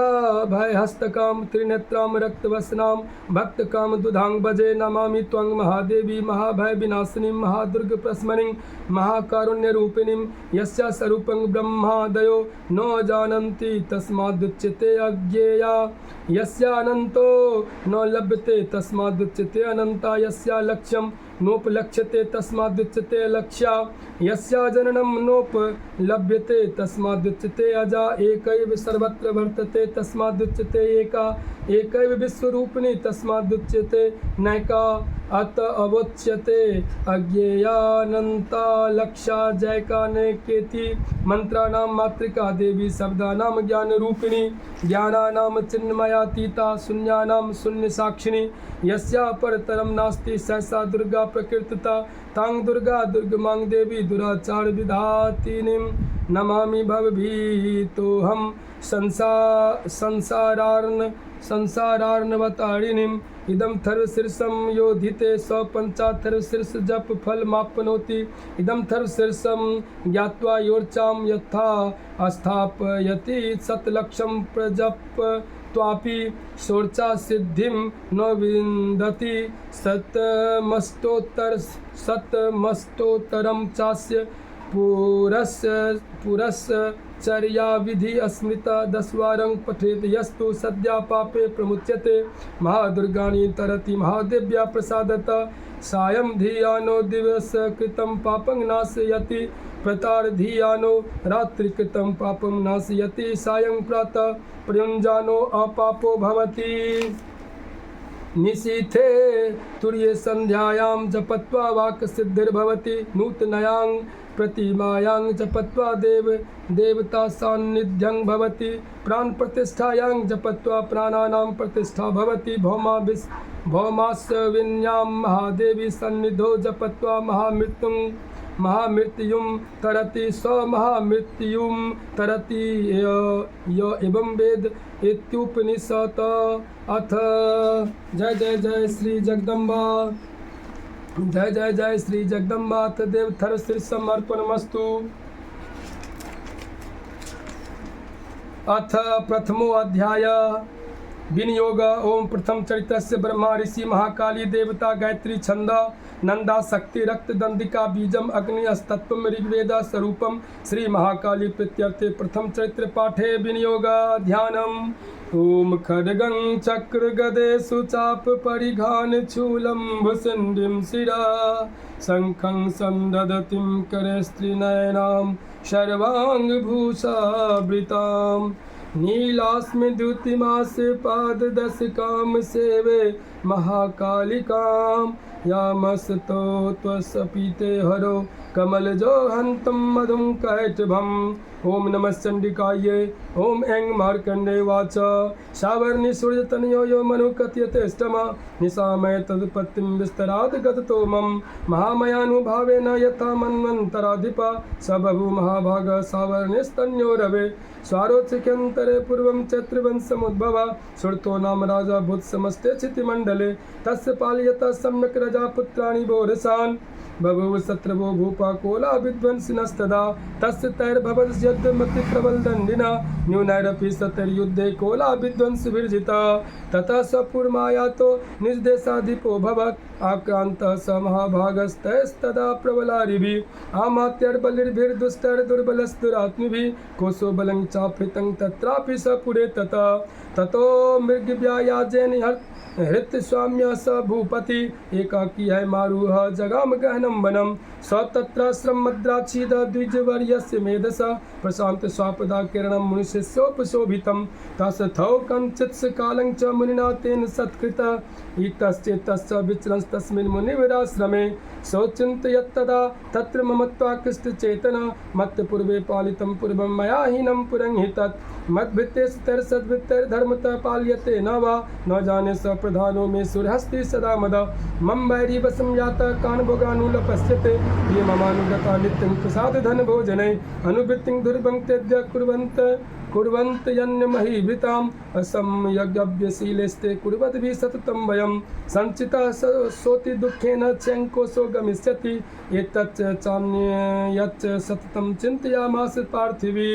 भयहस्तकां त्रिनेत्रां रक्तवसनां भक्तकां दुधां भजे नमामि त्वं महादेवी महाभयविनाशिनीं महादुर्गप्रशमनीं महाकारुण्यरूपिणीं यस्या स्वरूपं ब्रह्मादयो न जानन्ति तस्मादुच्यते अज्ञेया यस्या अनन्तो न लभ्यते तस्मादुच्यते अनन्ता यस्या लक्ष्यं नोपलक्ष्यते तस्मादुच्यते लक्ष्या यस्या जननं नोपलभ्यते तस्मादुच्यते अजा एकैव सर्वत्र वर्तते तस्मादुच्यते एका एकैव विश्वरूपिणी तस्मादुच्यते नैका अत अवोच्यते अज्ञेयानन्ता लक्षा जैका नैकेति मंत्राणां मातृका देवी शब्दानां ज्ञानरूपिणी ज्ञानानां चिन्मयातीता शून्यानां शून्यसाक्षिणी यस्या परतरं नास्ति सहसा दुर्गा प्रकृतिता तां दुर्गा दुर्गमां देवी दुराचार विधातिनीं नमामि भवभीतोऽहं संसारार्णवतारिणीम् इदं थर्वशीर्षं योधिते स्वपञ्चाथर्वशीर्ष जप फलमाप्नोति इदं थर्वशीर्षं ज्ञात्वा योर्चां यथा स्थापयति शतलक्षं प्रजप त्वापि शोर्चा सिद्धिं न विन्दति शतमस्तोत्तरं चास्य पुरश्चर्या विधि अस्मृता दशवारं पठेत यस्तु सद्या पापे प्रमुच्यते महादुर्गाणि तरति महादेव्या प्रसादत सायं धियानो दिवस कृतं पापं नाशयति प्रतार्धियानो रात्रिकृतं पापं नाशयति सायं प्रातः प्रयुञ्जानो अपापो भवति निशीथे तुर्ये संध्यायां जपत्वा वाक्सिद्धिर्भवति नूतनयां प्रतिमायां जपत्वा देवता सान्निध्यं भवति प्राण प्रतिष्ठायां जपत्वा प्राणानां प्रतिष्ठा भवति भौमास्विन्यां महादेवी सन्निधौ जपत्वा महामृत्युं तरति स्वमहामृत्युं तरति य एवं वेद इत्युपनिषत् अथ जय जय जय श्री जगदम्बा जय जय जय श्री जगदम्बा तदेव थर्वशीर्षमर्पणमस्तु। अथ प्रथमो अध्याय विनियोग। ओम प्रथम चरित्रस्य ब्रह्मा ऋषि महाकाली देवता गायत्री छंद नंदा शक्ति रक्त दंडिका बीजम अग्नि अस्तत्वम ऋग्वेद स्वरूपम श्री महाकाली प्रीत्यर्थे प्रथम चरित्र पाठे विनियोग ध्यानम। ओम खड्गं चक्र गदेषु चाप परिघान चूलं भुसुण्डिं शिरा शंखं संदधतिं करे स्त्रीनयनां सर्वांगभूषावृतां नीलास्मिद्युतिमासे पाददशकां सेवे महाकालिकां यामस्तो त्वसपीते हरो कमलजो हन्तं मधुं कैटभम्। ओम नमः चंडिकाये। ओम ऐं मार्कंडे वाच सावर्णि सूर्यतनयो यो मनु कथयते ष्टमा निशामय तदुपत्तिं विस्तराद गततो मम महामयानुभावेन यथा मन्वन्तराधिपा स बभू महाभाग सावर्णिस्तन्यो रवे स्वारोचिक्यन्तरे पूर्वं चैत्रवंशमुद्भव श्रुतो नाम राजा भूत समस्ते क्षितिमण्डले तस्य पालयतः सम्यक् रजापुत्राणि बोरसान् बभूव शत्रवो भूपा कोला विध्वंसिनस्तदा तस्य तैर्भवद्यद्मति प्रबलदण्डिना न्यूनैरपि सतैर्युद्धे कोला विध्वंसविर्जिता ततः स पूर्वमायातो निजदेशाधिपो भवत् आक्रान्तः स महाभागस्तैस्तदा प्रबलारिभिः आमात्यैर्बलिर्भिर्दुष्टैर्दुर्बलस्तुरात्मिभिः कोशो बलं चापहृतं तत्रापि स पुरे ततो मृगव्यायाजेन हृत्स्वाम्य स भूपति एकाकी है मारुह जगाम गहनं वनं स तत्राश्रम मद्राक्षीद द्विजवर्यस्य मेधसा प्रशांत स्वापदा किरणं मुनिशिष्योपशोभितं तस्थौ कञ्चित् कालं च मुनिना तेन सत्कृत इतश्चेतश्च विचरंस्तस्मिन् मुनिविराश्रमे सौचिन्तयत्तदा तत्र ममत्वाकृष्टचेतना मत्पूर्वे पालितं पूर्वं मया हीनं पुरंहितत् मद्भित्तेस्तैर्सद्भित्तैर्धर्मतः पाल्यते न वा न जाने स प्रधानो मे सुरहस्ति सदा मद मम वैरी वशं यातः कानभोगानुलपस्यते ये ममानुगता नित्यं प्रसाद धन भोजने अनुवृत्तिं दुर्भं त्यज्य कुर्वन्त यन्महीभृताम् असंयज्ञव्यशीलेस्ते कुर्वद्भिः सततं वयं सञ्चितः सोति दुःखेन चैङ्कोशो गमिष्यति एतच्च चान्यच्च सततं चिन्तयामास पार्थिवी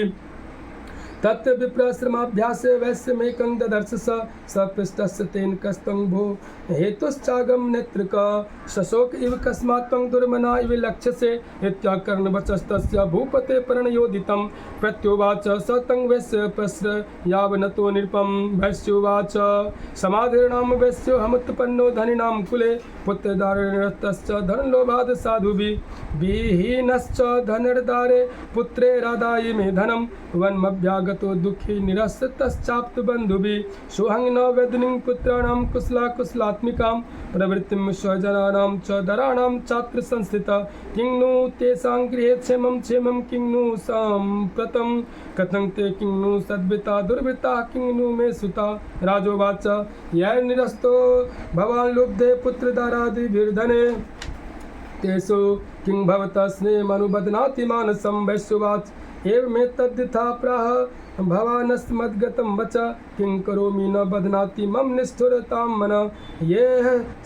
तत् विप्रश्रमाभ्यासे वैश्यमेकं ददर्श स पृष्टस्य तेन कस्तं भो हेतुश्चागम नेत्रक शशोक इव कस्मात् त्वं दुर्मना इव लक्ष्यसे इत्याकर्णवचस्तस्य भूपते प्रणयोदितं प्रत्युवाच स तं वैश्य प्रश्र यावनतो नृपं वैश्योवाच समाधिर्णां वैश्योऽहमुत्पन्नो धनिनां कुले पुत्रदारिणस्तश्च धनलोभाद् साधुभिः विहीनश्च धनर्दारे पुत्रेरादायि मे धनं वनमभ्यागतो दुःखी निरस्तश्चाप्त बन्धुभिः सोऽहं न वेदनीं पुत्राणां कुशलात्मिकां प्रवृत्तिं स्वजनानां च दराणां चात्र संस्थिता किं नु तेषां गृहे क्षेमं किं नु साम्प्रतं कथं ते किं नु सद्वृता दुर्वृता किं नु मे सुता राजोवाच यः निरस्तो भवान् लुब्धे पुत्रदारादिभिर्धने तेषु किं भवतः स्नेहमनुबध्नाति मानसं वैश्यवाच एवमेतद्यथा प्राह भवानस्मद्गतं वच किं करोमि न बध्नाति मम निष्ठुरतां मनः ये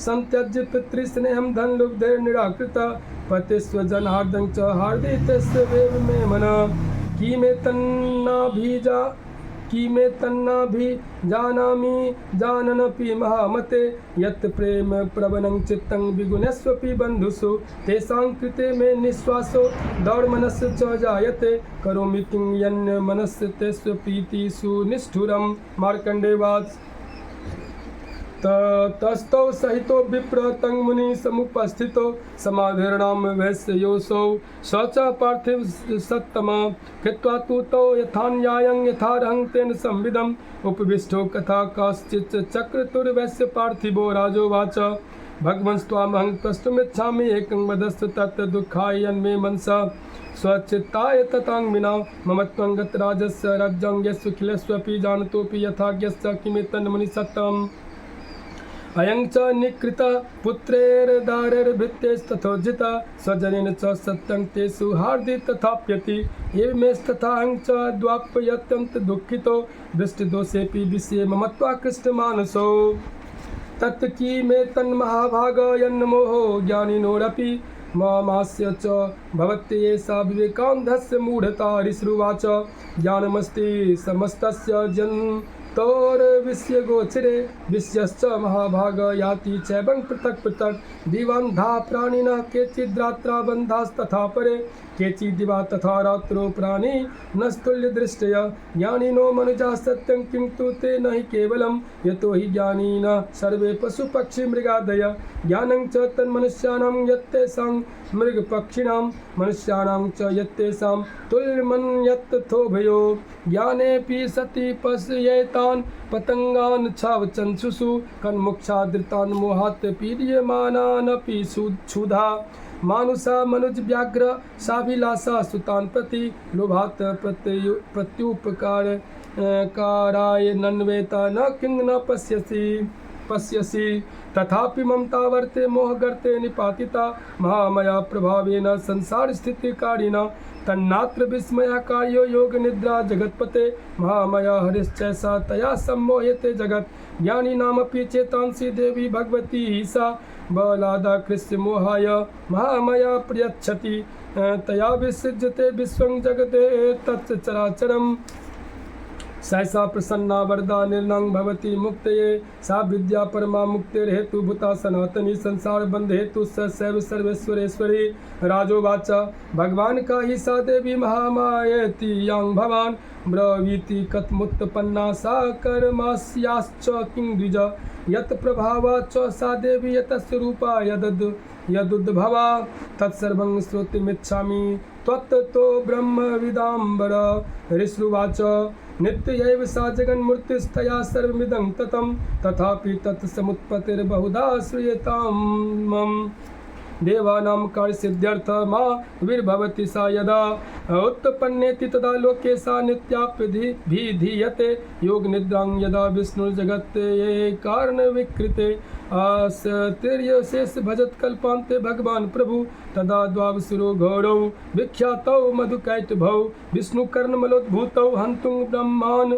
संत्यज्य पितृस्नेहं धनलुब्धैर्निराकृता पतिस्वजनहार्दं च हार्दितस्वेव मे मनः किमे तन्नाभिजानामि जाननपि महामते यत् प्रेम प्रवनं चित्तं विगुणस्वपि बन्धुषु तेषां कृते मे निःश्वासो दौर्मनस्य च जायते करोमि किं यन्मनस्य तेषु प्रीतिषु निष्ठुरं मार्कण्डेयवाच तस्थौ सहितो विप्र तं मुनि समुपस्थितो समाधिर्णां वैश्ययोऽसौ स च पार्थिव सत्तम कृत्वा तु तौ यथान्यायं यथार्हं तेन संविदम् उपविष्टो कथा काश्चित् चक्रतुर्वैश्य पार्थिवो राजोवाच भगवंस्त्वामहं प्रष्टुमिच्छामि एकं वदस्व तत् दुःखाय यन्मे मनसा स्वचित्ताय तताङ्गिना मम त्वं गतराजस्य राज्यं यस्वखिलस्वपि जानतोऽपि यथाज्ञस्य किमेतन्मुनिसत्तम् अयं च निकृत पुत्रेर्दारैर्भृत्यैस्तथोज्झिता स्वजनेन च सत्यं तेषु हार्दि तथाप्यति एवमेस्तथाहं च द्वाप्यत्यन्त दुःखितो दृष्टिदोषेऽपि विषये मम त्वाकृष्टमानसो तत् किमे तन्महाभाग यन्मोहो ज्ञानिनोरपि मामास्य च भवत्येषा विवेकान्धस्य मूढता ऋषिरुवाच ज्ञानमस्ति समस्तस्य तोर्विश्यगोचरे विश्यश्च महाभाग याति चैवं पृथक् पृथक् दिवान्धा प्राणिनः केचिद्रात्रा बन्धास्तथा परे केचिदिवा तथा रात्रो प्राणी नस्तुल्यदृष्टया ज्ञानिनो मनुजाः सत्यं किन्तु ते न हि केवलं यतो हि ज्ञानिनः सर्वे पशुपक्षिमृगादय ज्ञानं च तन्मनुष्याणां यत्तेषां मृगपक्षिणां मनुष्याणां च यत्तेषां तुल्यमन्यत्तथोभयो ज्ञानेऽपि सति पश्येतान् पतङ्गान् छावचंसुषु कन्मुक्षादृतान् मोहात् पीड्यमानानपि क्षुधा मानुषा मनुज व्याघ्र साभिलाषा सुतान् प्रति लोभात् प्रत्युपकाराय नन्वेता न किं न पश्यसि तथापि ममता वर्ते मोहगर्ते निपातिता महामया प्रभावेन संसारस्थितिकारिणा तन्नात्र विस्मयाकार्यो योगनिद्रा जगत्पते महामया हरिश्चैसा तया सम्मोह्यते जगत् ज्ञानिनामपि चेतांसि देवी भगवती सा बलादा कृष्य मोहाय महामया प्रयच्छति तया विसृज्यते विश्वं जगते तत् चराचरम् सहसा प्रसन्ना वरदा निर्णं भवति मुक्तये सा विद्या परमा मुक्तिर्हेतुभूता सनातनी संसार बंध हेतु सैव सर्वेश्वरेश्वरी राजोवाच भगवान का ही सा देवी महामायेति यां भवान् ब्रवीति कथमुत्पन्ना सा कर्मास्याश्च किं द्विज यत् प्रभावा च सा देवी यतस्य रूपा यदुद्भवा तत्सर्वं श्रोतुमिच्छामि त्वत्तो ब्रह्मविदाम्बर ऋषिरुवाच नित्यैव सा जगन्मूर्तिस्तया सर्वमिदं ततं तथापि तत्समुत्पत्तिर्बहुधा श्रूयतां मम देवानां कार्यसिद्ध्यर्थ मा विर्भवति सा यदा उत्पन्नेति तदा लोके सा नित्याप्यभिधीयते योगनिद्रां यदा विष्णुर्जगत्ते ये कारणविकृते आस्तिर्यशेष भजत कल्पान्ते भगवान् प्रभु तदा द्वावसुरो घोरौ विख्यातौ मधुकैटभौ विष्णुकर्णमलोद्भूतौ हन्तुं ब्रह्मान्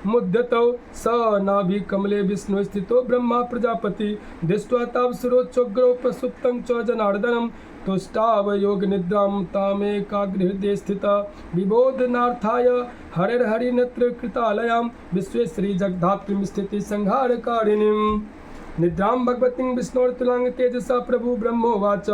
मुद्यतौ स नाभिकमले विष्णु स्थितो ब्रह्मा प्रजापति दृष्ट्वा तावसुरोच्चोग्रौ प्रसुप्तं च जनार्दनं तुष्टावयोगनिद्रां तामेकाग्रहृदये स्थिता विबोधनार्थाय हरिर्हरिनेत्र कृतालयां विश्वेश्वरी जगद्धात्रीं स्थिति संहारकारिणीम् निद्रां भगवतीं विष्णोर्तुलांग तेजसा प्रभु ब्रह्मोवाच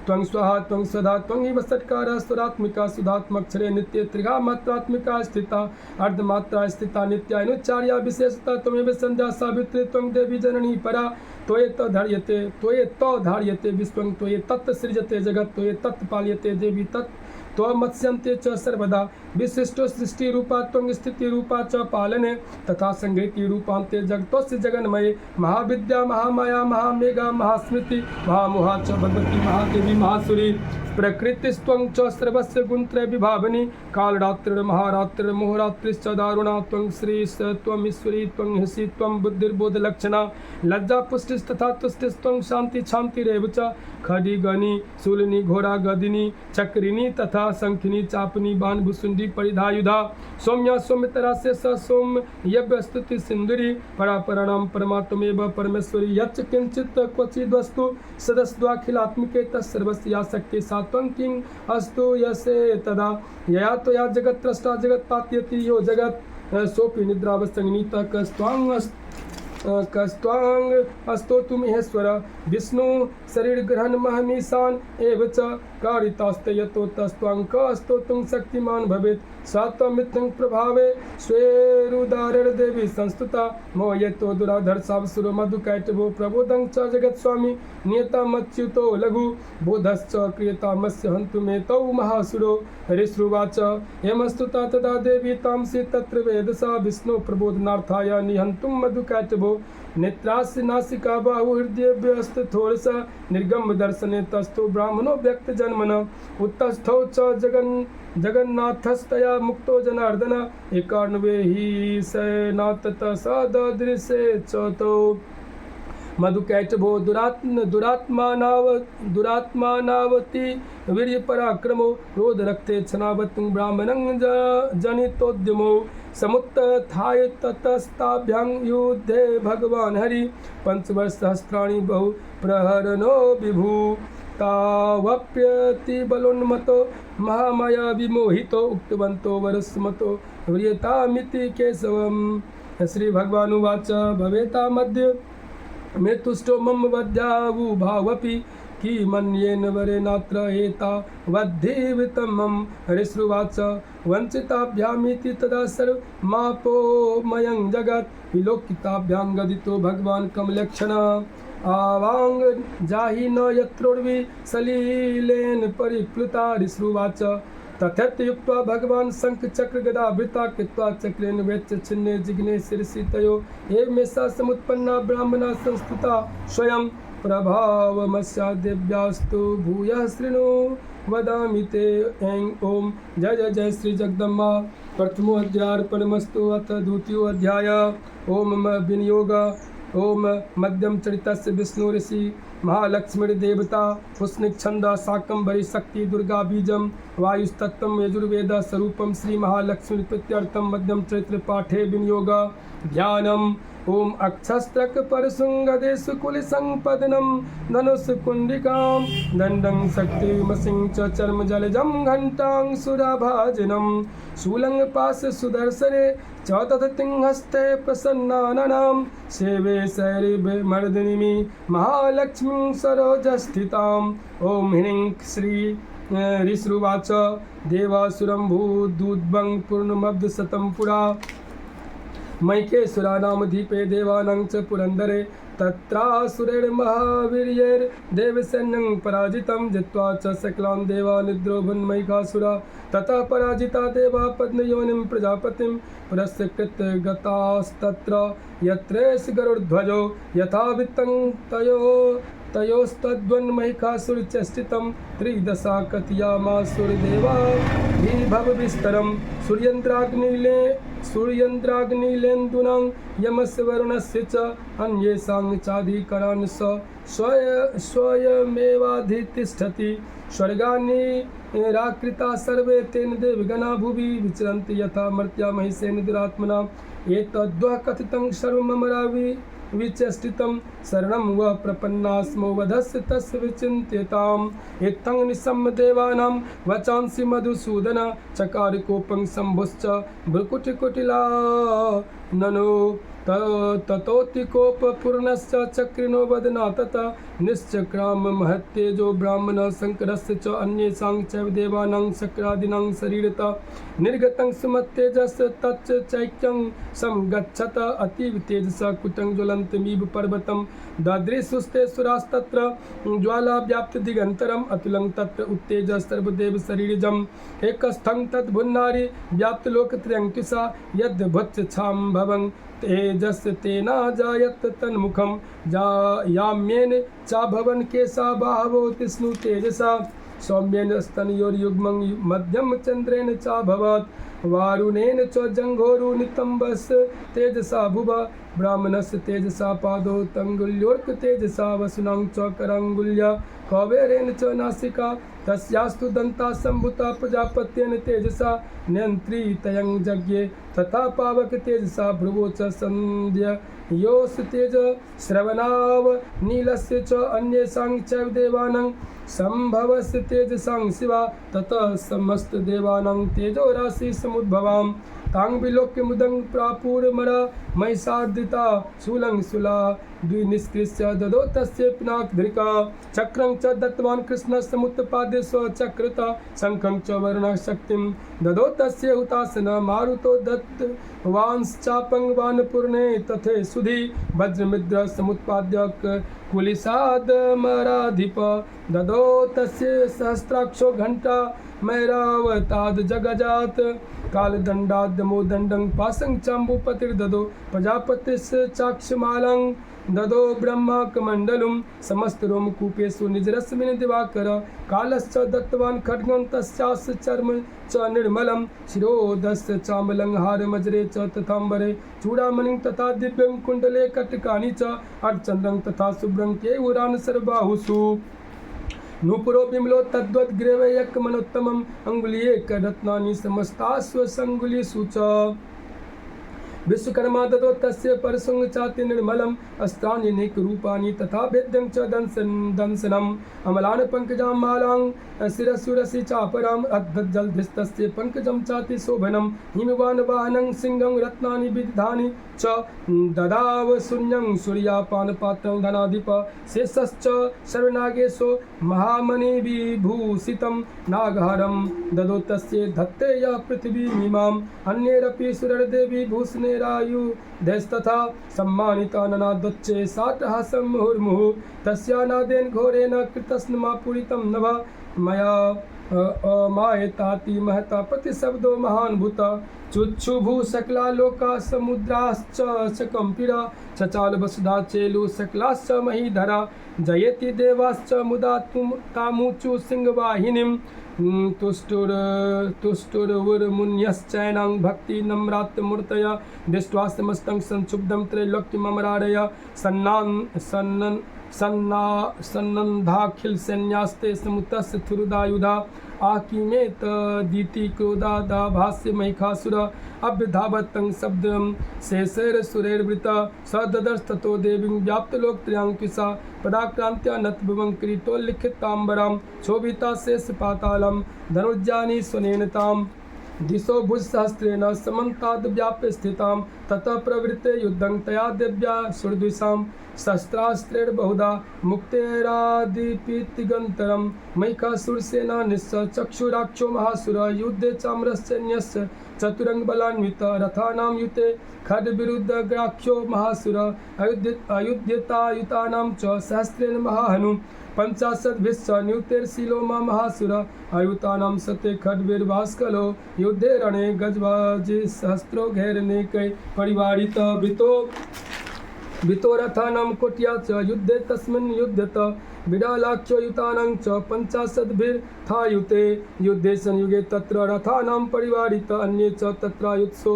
त्वं स्वाहा त्वं सदा त्वं हि वसत्कारः स्वरात्मिका सुधात्मक्षरे नित्ये त्रिधा मात्रात्मिका स्थिता अर्धमात्रा स्थिता नित्यानुच्चार्या विशेषता त्वमेव संध्या सावित्री त्वं देवी जननी परा त्वये तो धार्यते विश्वं त्वये तत् सृजते जगत् त्वये तत् पाल्यते देवी तत् त्वमत्स्यन्ते च सर्वदा विशिष्टो सृष्टिरूपा त्वं स्थितिरूपा च पालने तथा संहृतिरूपान्ते जगतोऽस्य जगन्मये महाविद्या महामाया महामेघा महास्मृति महामोहा च भगवती महादेवी महासुरी प्रकृतिस्त्वं च सर्वस्य गुणत्रय विभावनी कालरात्रिर्महारात्रिर्मोहरात्रिश्च दारुणा त्वं श्री त्वमीश्वरी त्वं हि त्वं बुद्धिर्बोधलक्षणा लज्जा पुष्टिस्तथा तुष्टिस्त्वं शान्ति शान्तिरेव च खडिगनी शूलिनी घोड़ा गदिनी चक्रिनी तथा शंखिनी चापनी बाण भुसुंडी परिधायुधा सौम्या सौम्यतरा से स सौम्य यज्ञ स्तुति सिंदुरी परापराणाम परमात्मेव परमेश्वरी यच्च किंचित क्वचिद् वस्तु सदस्वाखिलात्मिके तत्सर्वस्य शक्ति सात्वं किं अस्तु यसे तदा यया त्वया जगत् त्रष्टा जगत् पात्यति यो जगत् सोऽपि निद्रावसंगीतः कस्त्वांग अस्तोतु महेश्वर विष्णु शरीर ग्रहण महमीशान एव च कारितास्ते यतो तस्त्वां कस्तोतुं शक्तिमान भवेत् सात्वमित्तं प्रभावे स्वेरुदारर देवी संस्तुता मोयतो दुराधर सावसुरो मधुकैटभो प्रबोधं च जगत्स्वामी नियतमच्युतो लघु बोधश्च क्रियतामस्य हन्तु मे तौ महासुरो हरिश्रुवाच यमस्तुता तदा देवी तांसि तत्र वेदसा विष्णु प्रबोधनार्थाय निहन्तुं मधुकैटभो नेत्रास्य नासिका बाहु हृदय व्यस्त थोरसा निर्गम दर्शने तस्थो ब्राह्मणो व्यक्त जन्मन उत्तस्थौ च जगन्नाथस्तया मुक्तो जनार्दन एकान्वे हि सनातत सदृशे च तो मधुकैटभो दुरात्मानावती वीर्य पराक्रमो रोध रक्ते छनावतं ब्राह्मणं जनितोद्यमो समुत्थाय ततस्ताभ्यां युद्धे भगवान् हरि पंचवर्षसहस्राणि बहु प्रहरनो विभु तावप्यति बलोन्मतो महामाया विमोहितो उक्तवन्तो वरस्मतो व्रियतामिति केशवम् श्री भगवानुवाच भवेता मध्य मे तुष्टो मम वध्यावुभावपि कि मन्येन वरेनात्र एता वद्धीवितं मम हरिश्रुवाच वञ्चिताभ्यामिति तदा सर्वमापोमयं जगत् विलोकिताभ्यां गदितो भगवान् कमलक्षण आवांग जाहि न यत्रोर्वि सलीलेन परिप्लुता हरिश्रुवाच तथेत्युक्त्वा भगवान् शंख चक्र गदा भृता कृत्वा चक्रेण वेच्च छिन्ने जिग्ने शिरसि तयो एवमेषा समुत्पन्ना ब्राह्मणा संस्कृता स्वयं प्रभावमस्या देव्यास्तु भूयः शृणु वदामि ते ऐं ओम जय जय जय श्री जगदम्बा प्रथमोऽध्यायार्पणमस्तु अथ द्वितीयोऽध्याय ओम विनियोग ओम मध्यम चरितस्य विष्णु ऋषि महालक्ष्मीर्देवता पुष्णिच्छंद शाकंभरी शक्ति दुर्गा बीजम वायुस्तत्वं यजुर्वेद स्वरूपम श्री महालक्ष्मी प्रीत्यर्थम मध्यम चरित्र पाठे विनियोग ध्यानम ओम अक्षस्त्रक परशुंगदेशु कुलसंपदनम धनुष कुंडिकां दंडं शक्तिमसिं च चर्म जलजं घंटां सुराभाजनम शूलं पाश सुदर्शने च तदतिं हस्ते प्रसन्नानां सेवे शैरिमर्दिनीमि महालक्ष्मीं सरोजस्थिताम् ओम ह्रीं श्री ऋषिरुवाच देवासुरं भूदूद्वं पूर्णमब्धशतं पुरा मैकेश्वरानामधीपे देवानां च पुरन्दरे तत्रासुरैर्महावीर्यैर्देवसैन्यं पराजितं जित्वा च सकलान् देवानिद्रोभन्मैकासुरा ततः पराजिता देवा पद्मयोनिं प्रजापतिं पुरस्कृत्य गतास्तत्र यत्रेष गरुड्ध्वजो यथा वित्तं तयोस्तद्वन्महिकासुरचेष्टितं त्रिदशा कथयामासुरदेवा भवविस्तरं सूर्येन्द्राग्निलेन्दूनां यमस्य वरुणस्य च अन्येषां चाधिकरान् स स्वयमेवाधितिष्ठति स्वर्गान्निराकृता सर्वे तेन देवगणा भुवि विचरन्ति यथा मर्त्या महिषेन दुरात्मना एतद्वः कथितं सर्वमरावि विचेष्टितं शरणं व प्रपन्नास्मो वधस्य तस्य विचिन्त्यताम् इत्थं निशम्य देवानां वचांसि मधुसूदन चकार कोपं शम्भुश्च भ्रुकुटिकुटिला ननो ततोऽतिकोपपूर्णश्च चक्रिणो वदना तथा निश्चक्राम महत्तेजो ब्राह्मण शङ्करस्य च अन्येषां चैव देवानां शक्रादीनां शरीरतः निर्गतं सुमत्तेजस् तच्च चैक्यं समगच्छत अतीव तेजसा कुटं ज्वलन्तमिव पर्वतं ददृशुस्ते सुरास्तत्र ज्वालाव्याप्तदिगन्तरम् अतुलं तत्र उत्तेजः सर्वदेव शरीरजम् एकस्थं तद्भुन्नारि व्याप्तलोकत्रयङ्कुशा यद्भुत्सच्छाम्भवं तेजस् तेना जायत तन्मुखं याम्येन चाभवन केशा बाहवो तिष्णु तेजसा सौम्येन स्तनयोर्युग्मं मध्यम चन्द्रेण चाभवत् वारुणेन च जङ्घोरु नितम्बस् तेजसा भुव ब्राह्मणस्य तेजसा पादौ तङ्गुल्योर्क तेजसा वसुनां च कराङ्गुल्या कौबेरेण च नासिका तस्यास्तु दन्ता सम्भुता प्रजापत्येन तेजसा नियन्त्रितयं यज्ञे तथा पावक तेजसा भ्रुवो च सन्ध्य योऽस्य तेज श्रवणाव नीलस्य च अन्येषां चैव देवानां सम्भवस्य तेजसां शिवा ततः समस्तदेवानां तेजो राशि समुद्भवाम् तां विलोक्य मुदं प्रापुरमरा महिषार्दिता शूलं शूला द्विनिष्कृष्य ददो तस्य पिनाकधृका चक्रं च दत्तवान् कृष्णस्समुत्पाद्य स्वचक्रता शङ्खं च वरुणशक्तिं ददो तस्य हुतासन मारुतो दत्तवांश्चापं वानपूर्णे तथे सुधि वज्रमिद्र समुत्पाद्य कुलिशादमराधिप ददो तस्य सहस्राक्षो घण्टा मैरावताद जगजात कालदण्डादमोदण्डं पाशं चाम्बुपतिर्ददो प्रजापतिस्य चाक्षमालं ददो ब्रह्माकमण्डलं समस्तरोमकूपेषु निजरश्मिन् दिवाकर कालश्च दत्तवान् खड्गं तस्यास्य चर्म च निर्मलं शिरोदस्य चामलं हारमजरे च तथाम्बरे चूडामणिं तथा दिव्यं कुण्डले कटकानि च अर्चन्द्रं तथा शुभ्रं केयूरान् सर्वबाहुषु नूपुरो बिमलो तद्वद्ग्रेवयकमनोत्तमम् अङ्गुलीयैकरत्नानि समस्तास्वसङ्गुलीषु च विश्वकर्मा ददो तस्य परशुं चाति निर्मलम् अस्त्राणि अनेकरूपाणि तथा भेद्यं च दंशनम् अमलान् पङ्कजां मालां शिरसुरसि चापराम् अद्धजलधिस्तस्य पङ्कजं चाति शोभनं हिमवान् वाहनं सिंहं रत्नानि विदधानि च ददाव शून्यं सूर्यापानपात्रं धनाधिप शेषश्च सर्वनागेशो महामणिविभूषितं नागहारं ददो तस्य धत्ते यः पृथिवीमिमाम् अन्यैरपि सुरदेवी भूषणैरायुधैस्तथा सम्मानिताननादच्चे साटहासं मुहुर्मुहुः तस्यानादेन घोरेण कृतस्नमा नभ मया अमायताति महता प्रतिशब्दो महान् भूत चुच्छुभु सकला लोका समुद्राश्च सकम्पिरा चचाल वसुधा चेलु सकलाश्च महीधरा जयति देवाश्च मुदा तामुचु सिंहवाहिनीं तुष्टुर्वुर्मुन्यश्चैनां भक्ति नम्रात्मूर्तया दृष्ट्वा समस्तं संक्षुब्धं त्रैलोक्यमरारय सन्नन्दाखिलसैन्यास्ते समुतस्य थुरुदायुधा आकिमेतदिति क्रोधादाभास्य महिषासुर अभ्यधावतं शब्दं शेषैरसुरैर्वृता स ददर्शततो देवीं व्याप्तलोकत्रयाङ्कुशा पदाक्रान्त्या नतभुवं किरीटोल्लिखिताम्बरां शोभिता शेषपातालं धनुर्जानि स्वनेन ताम् दिशो भुजसहस्रेण समन्ताद् व्याप्य स्थितां ततः प्रवृत्ते युद्धं तया देव्या सुरद्विषां शस्त्रास्त्रैर्बहुधा मुक्तेरादिपीतिगन्तरं महिषासुरसेना निश्च चक्षुराक्षो महासुर युद्धे चाम्रश्चन्यस्य चतुरङ्गबलान्वित रथानां युते खड्गविरुद्धग्राख्यो महासुर अयुध्यतायुतानां च सहस्रेण महाहनु 50 न्यूतेर्शिलोमा महासुर आयुतानां सते खड्गवीर्भास्कलो युद्धे रणे गजबाजी सहस्रो घैरनेकै परिवारित वृतो रथानां कोट्या च युद्धे तस्मिन् युध्यत बिडालाख्यो युतानां च 50 युद्धे संयुगे तत्र रथानां परिवारित अन्ये च तत्रायुत्सो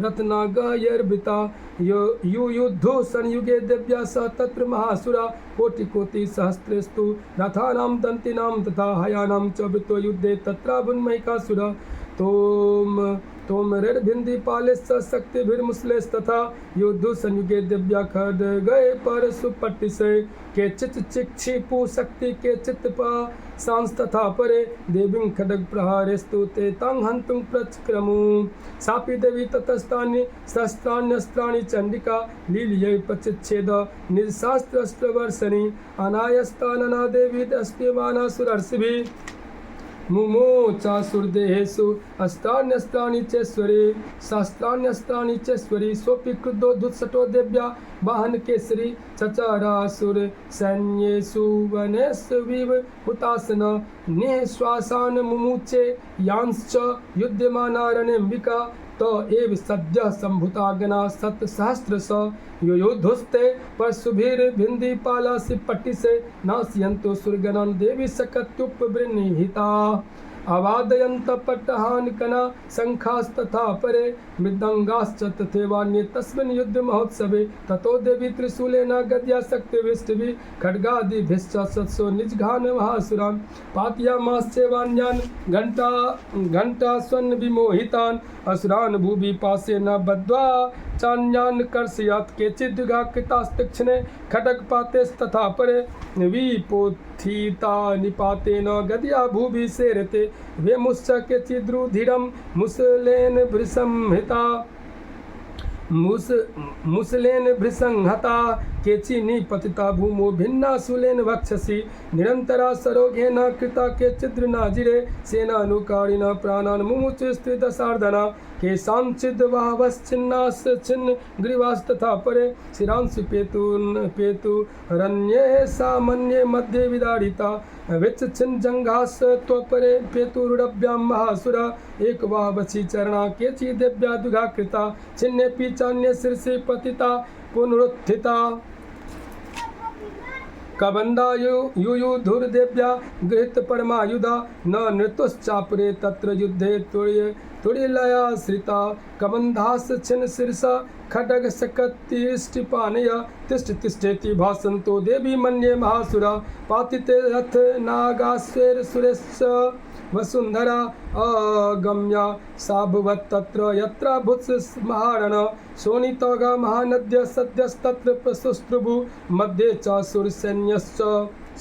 रत्नागयर्वृता युयुद्धो संयुगे देव्या सह तत्र महासुरा कोटिकोटिसहस्रेस्तु रथानां दन्तीनां तथा हयानां च वृतो युद्धे तत्राभुन्महिषासुर तोमरेर्भिन्दी पालेश्च शक्तिभिर्मुसलेस्तथा युद्धु संयुगे दिव्या खड्गये परशुपट्टिशे केचित् चिक्षिपु शक्ति केचित् सांस्तथा परे देवीं खड्गप्रहारेस्तु ते तां हन्तुं प्रचक्रमु सापि देवी ततस्तानि शस्त्राण्यस्त्राणि चण्डिका लील्यै पचिच्छेद निजशास्त्रस्त्रवर्षणि अनायस्तानना देवी दष्ट्यमानासुरर्षिभिः मुमोचासुरदेहेषु अस्त्राण्यस्त्राणि चेश्वरी शास्त्राण्यस्त्राणि चेश्वरी सोऽपि क्रुद्धो धुत्सटो देव्या वाहनकेसरी चचारासुर सैन्येषु वनेष्विव हुतासन निःश्वासान् मुमुचे यांश्च युध्यमाना रणेऽम्बिका त एव सद्यः सम्भूतागना शतसहस्रश योयुधुस्ते परशुभिर्भिन्दिपालासि पट्टिसे नाशयन्तो सुरगणान् देवी सकत्युपबृंहिता अवादयन्त पट्टहान् कना शङ्खास्तथा परे मृदङ्गाश्च तथैवान्ये तस्मिन् युद्धमहोत्सवे ततो देवी त्रिशूलेन गद्या शक्तिभिष्टिभिः खड्गादिभिश्च सत्सो निजघान् महासुरान् पातयामाश्चैवान्यान् घण्टास्वन् विमोहितान् असुरान् भुवि पाशेन बद्ध्वा चान्यान् कर्षयत् केचिद्विघाकृतास्तीक्ष्णे खड्गपातेस्तथा परे विपोथिता निपातेन गद्या भुवि सेरते वेमुश्च केचिद्रुधिरं मुसलेन भृशंहिता मुसलेन भृशंहता केचि निपतिता भूमो भिन्ना शूलेन वक्षसि निरन्तरा सरोघेन कृता केचिद्रनाजिरे सेनानुकारिणः प्राणान् मुमुचुस्त्रिदशार्दना केषाञ्चिद् वाहवश्चिन्नाश्चिन्न ग्रीवास्तथा परे शिरांसु पेतुरन्ये सामन्ये मध्ये विदारिता विच्छिन्नजङ्घास् त्वपरे पेतुरुडभ्यां महासुरा एकवाहवशी चरणा केचि देव्या दुघाकृता छिन्नेऽपि चान्ये शीर्षे पतिता पुनरुत्थिता कबन्धा युयुधुर्देव्या गृहीत परमायुधा न नृतुश्चापरे तत्र युद्धे तुरीलयाश्रिता कबन्धास् छिन्न शीर्षा खड्गशकतिष्टिपानय तिष्ठ तिष्ठेति भासन्तो देवी मन्ये महासुरा पातिते रथ नागाश्वेर सुरेश वसुन्धरा अगम्या साभवत्तत्र यत्र भुत्स महारण शोणितौगा महानद्य सद्यस्तत्र प्रशुस्त्रुभु मध्ये च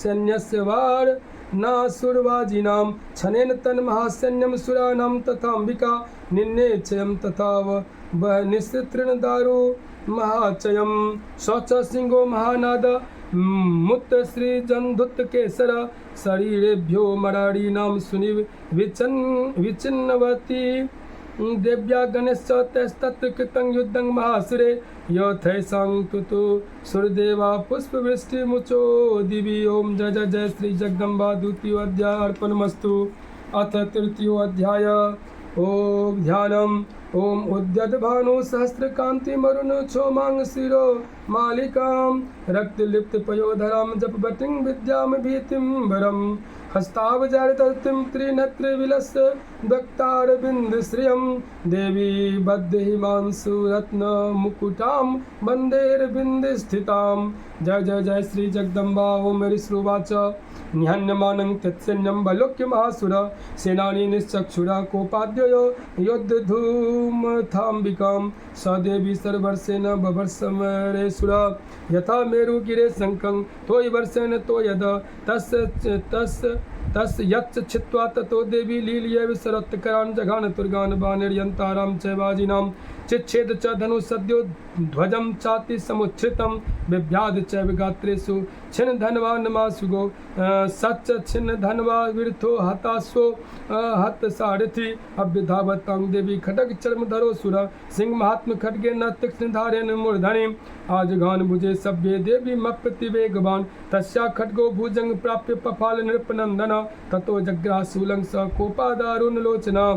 सैन्यस्य वार नासुरवाजिनां छनेन तन्महासैन्यं सुराणां तथाम्बिका निन्नेचयं तथा वहनिस्तृणदारु महाचयं शौच सिंहो महानाद मुत्तश्रीजन्धुत्केसर शरीरेभ्यो मरारीणां सुनिव विचिन्नवती देव्या गणेश तैस्तत्र कृतं युद्धं महासुरे यथैषां तुतु सुरदेवा पुष्पवृष्टिमुचो दिवि ओम जय जय जय श्री जगदम्बा द्वितीयोऽध्याय अर्पणमस्तु अथ तृतीयोऽध्याय ओम ध्यानम् ओम उद्यद्भानु सहस्रकान्तिमरुण क्षोमांग शिरो मालिकां रक्तलिप्तपयोधरां जपवटीं विद्यां भीतिं हस्तावजारिततिं त्रिनेत्रविलस्य वक्तारविन्दश्रियं देवी बद्धहिमांशुरत्नमुकुटां वन्देरविन्दस्थितां जय जय जय श्री जगदम्बा ओम ऋषिरुवाच निहन्यमानं तत्सैन्यं बलोक्य महासुर सेनानी निश्चक्षुरा कोपाद्ययो योद्धधूमथाम्बिकां स देवी सर्वर्षेण बभर्षमरे सुरा यथा मेरुगिरे शङ्खं तोय वर्षेण तो यद तस् यच्च छित्त्वा ततो देवी लीलयैव शरत्करान् जघान तुर्गान् बाणैर्यन्तारां चैवाजिनां चिच्छेद च धनु सद्यो ध्वजं चाति समुच्छ्रितं बिभ्याद चैव गात्रेषु छिन्न धनवा नमासुगो सच्च छिन्न धनवा विरथो हतास्वो हत सारथि अभ्यधावतां देवी खड्ग चर्मधरो सुर सिंह महात्म खड्गे न तीक्ष्णधारेण मूर्धनि आजघान भुजे सभ्ये देवी मप्रतिवेगवान् तस्या खड्गो भुजंग प्राप्य पफाल नृपनन्दन ततो जग्राशूलं स कोपादारुणलोचना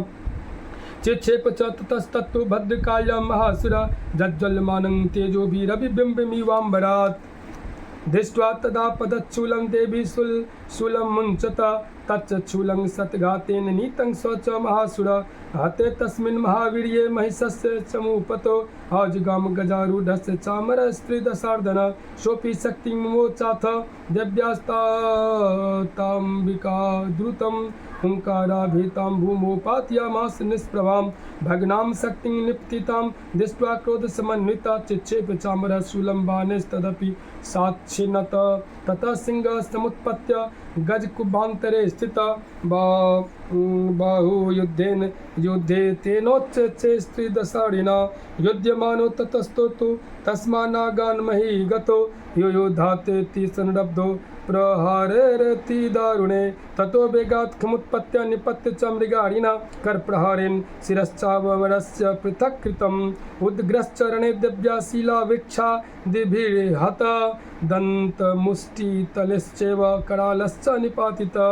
चिक्षेप च ततस्तत्तु भद्रकाल्यां महासुरा जज्ज्वल्यमानं तेजोभिरभिबिम्बमिवाम्बरात् दृष्ट्वा तदा पदच्छूलं देवी शूलं मुञ्चत तच्च शूलं सतघातेन नीतं स च महासुर हते तस्मिन् महावीर्ये महिषस्य चमूपतो आजुगाम गजारूढस्य चामरस्त्रिदशार्दन सोऽपि शक्तिं मोचाथ देव्यास्ताम्बिका द्रुतं हुंकाराभीतां भूमौ पातयामास निष्प्रभां भग्नां शक्तिं निपतितां दृष्ट्वा क्रोधसमन्विता चिक्षेप चामरशूलं बाणैस्तदपि साक्षिणत ततः सिंहः समुत्पत्य गजकुभान्तरे स्थितः बाहुयुद्धेन युद्धे तेनोच्चे स्त्रीदशारिणा युध्यमानो ततस्तो तु तस्मान्नागान् मही गतो युयुधातेति संरब्धो प्रहारेरति दारुणे ततो वेगात् खमुत्पत्य निपत्य च मृगारिणा करप्रहारेण शिरश्चावमरस्य पृथक् कृतम् उद्ग्रश्चरणे दिव्या शिलावृक्षादिभिर्हत दन्तमुष्टितलश्चैव करालश्च निपातितः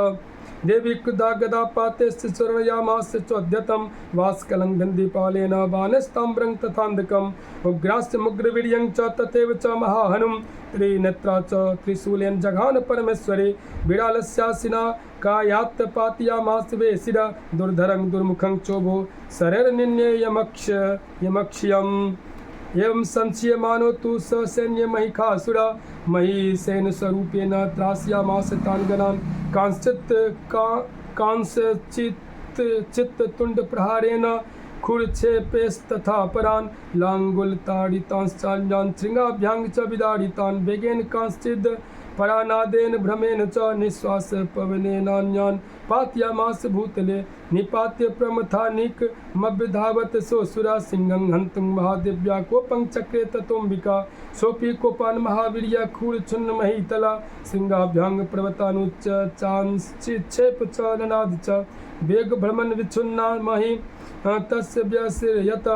देवी क्रुधा गदापातेश्च चरणयामास चोद्यतं वास्कलं गन्धिपालेन बाणस्ताम्रं तथान्धकम् उग्राश्च मुग्रवीर्यं च तथैव च महाहनुं त्रिनेत्रा च त्रिशूलेन जघान परमेश्वरे बिडालस्यासिना कायात् पातयामास वे शिरा दुर्धरं दुर्मुखं चोभो शरैर्निन्ये यमक्ष्यम् एवं संशयमानो तु स सैन्यमहिषासुरा महिषेनस्वरूपेण त्रास्यामास तान् गणान् कांश्चित्तुण्डप्रहारेण खुरक्षेपेस्तथा परान् लाङ्गुलताडितांश्चान्यान् शृङ्गाभ्यां च विदाडितान् वेगेन कांश्चिद् परानादेन भ्रमेण च निःश्वास पवनेनान्यान् पातयामास भूतले निपात्य प्रमथानिकमभ्यधावत् सोऽसुरा सिंहं हन्तुं महादेव्या कोपं चक्रे ततोऽम्बिका सोऽपि कोपान् महावीर्या खूरच्छुन्नमहीतला शृङ्गाभ्यां पर्वतानुच्च चांश्चिक्षेप च ननाद च वेगभ्रमन् विच्छुन्ना मही तस्य व्यसिर्यत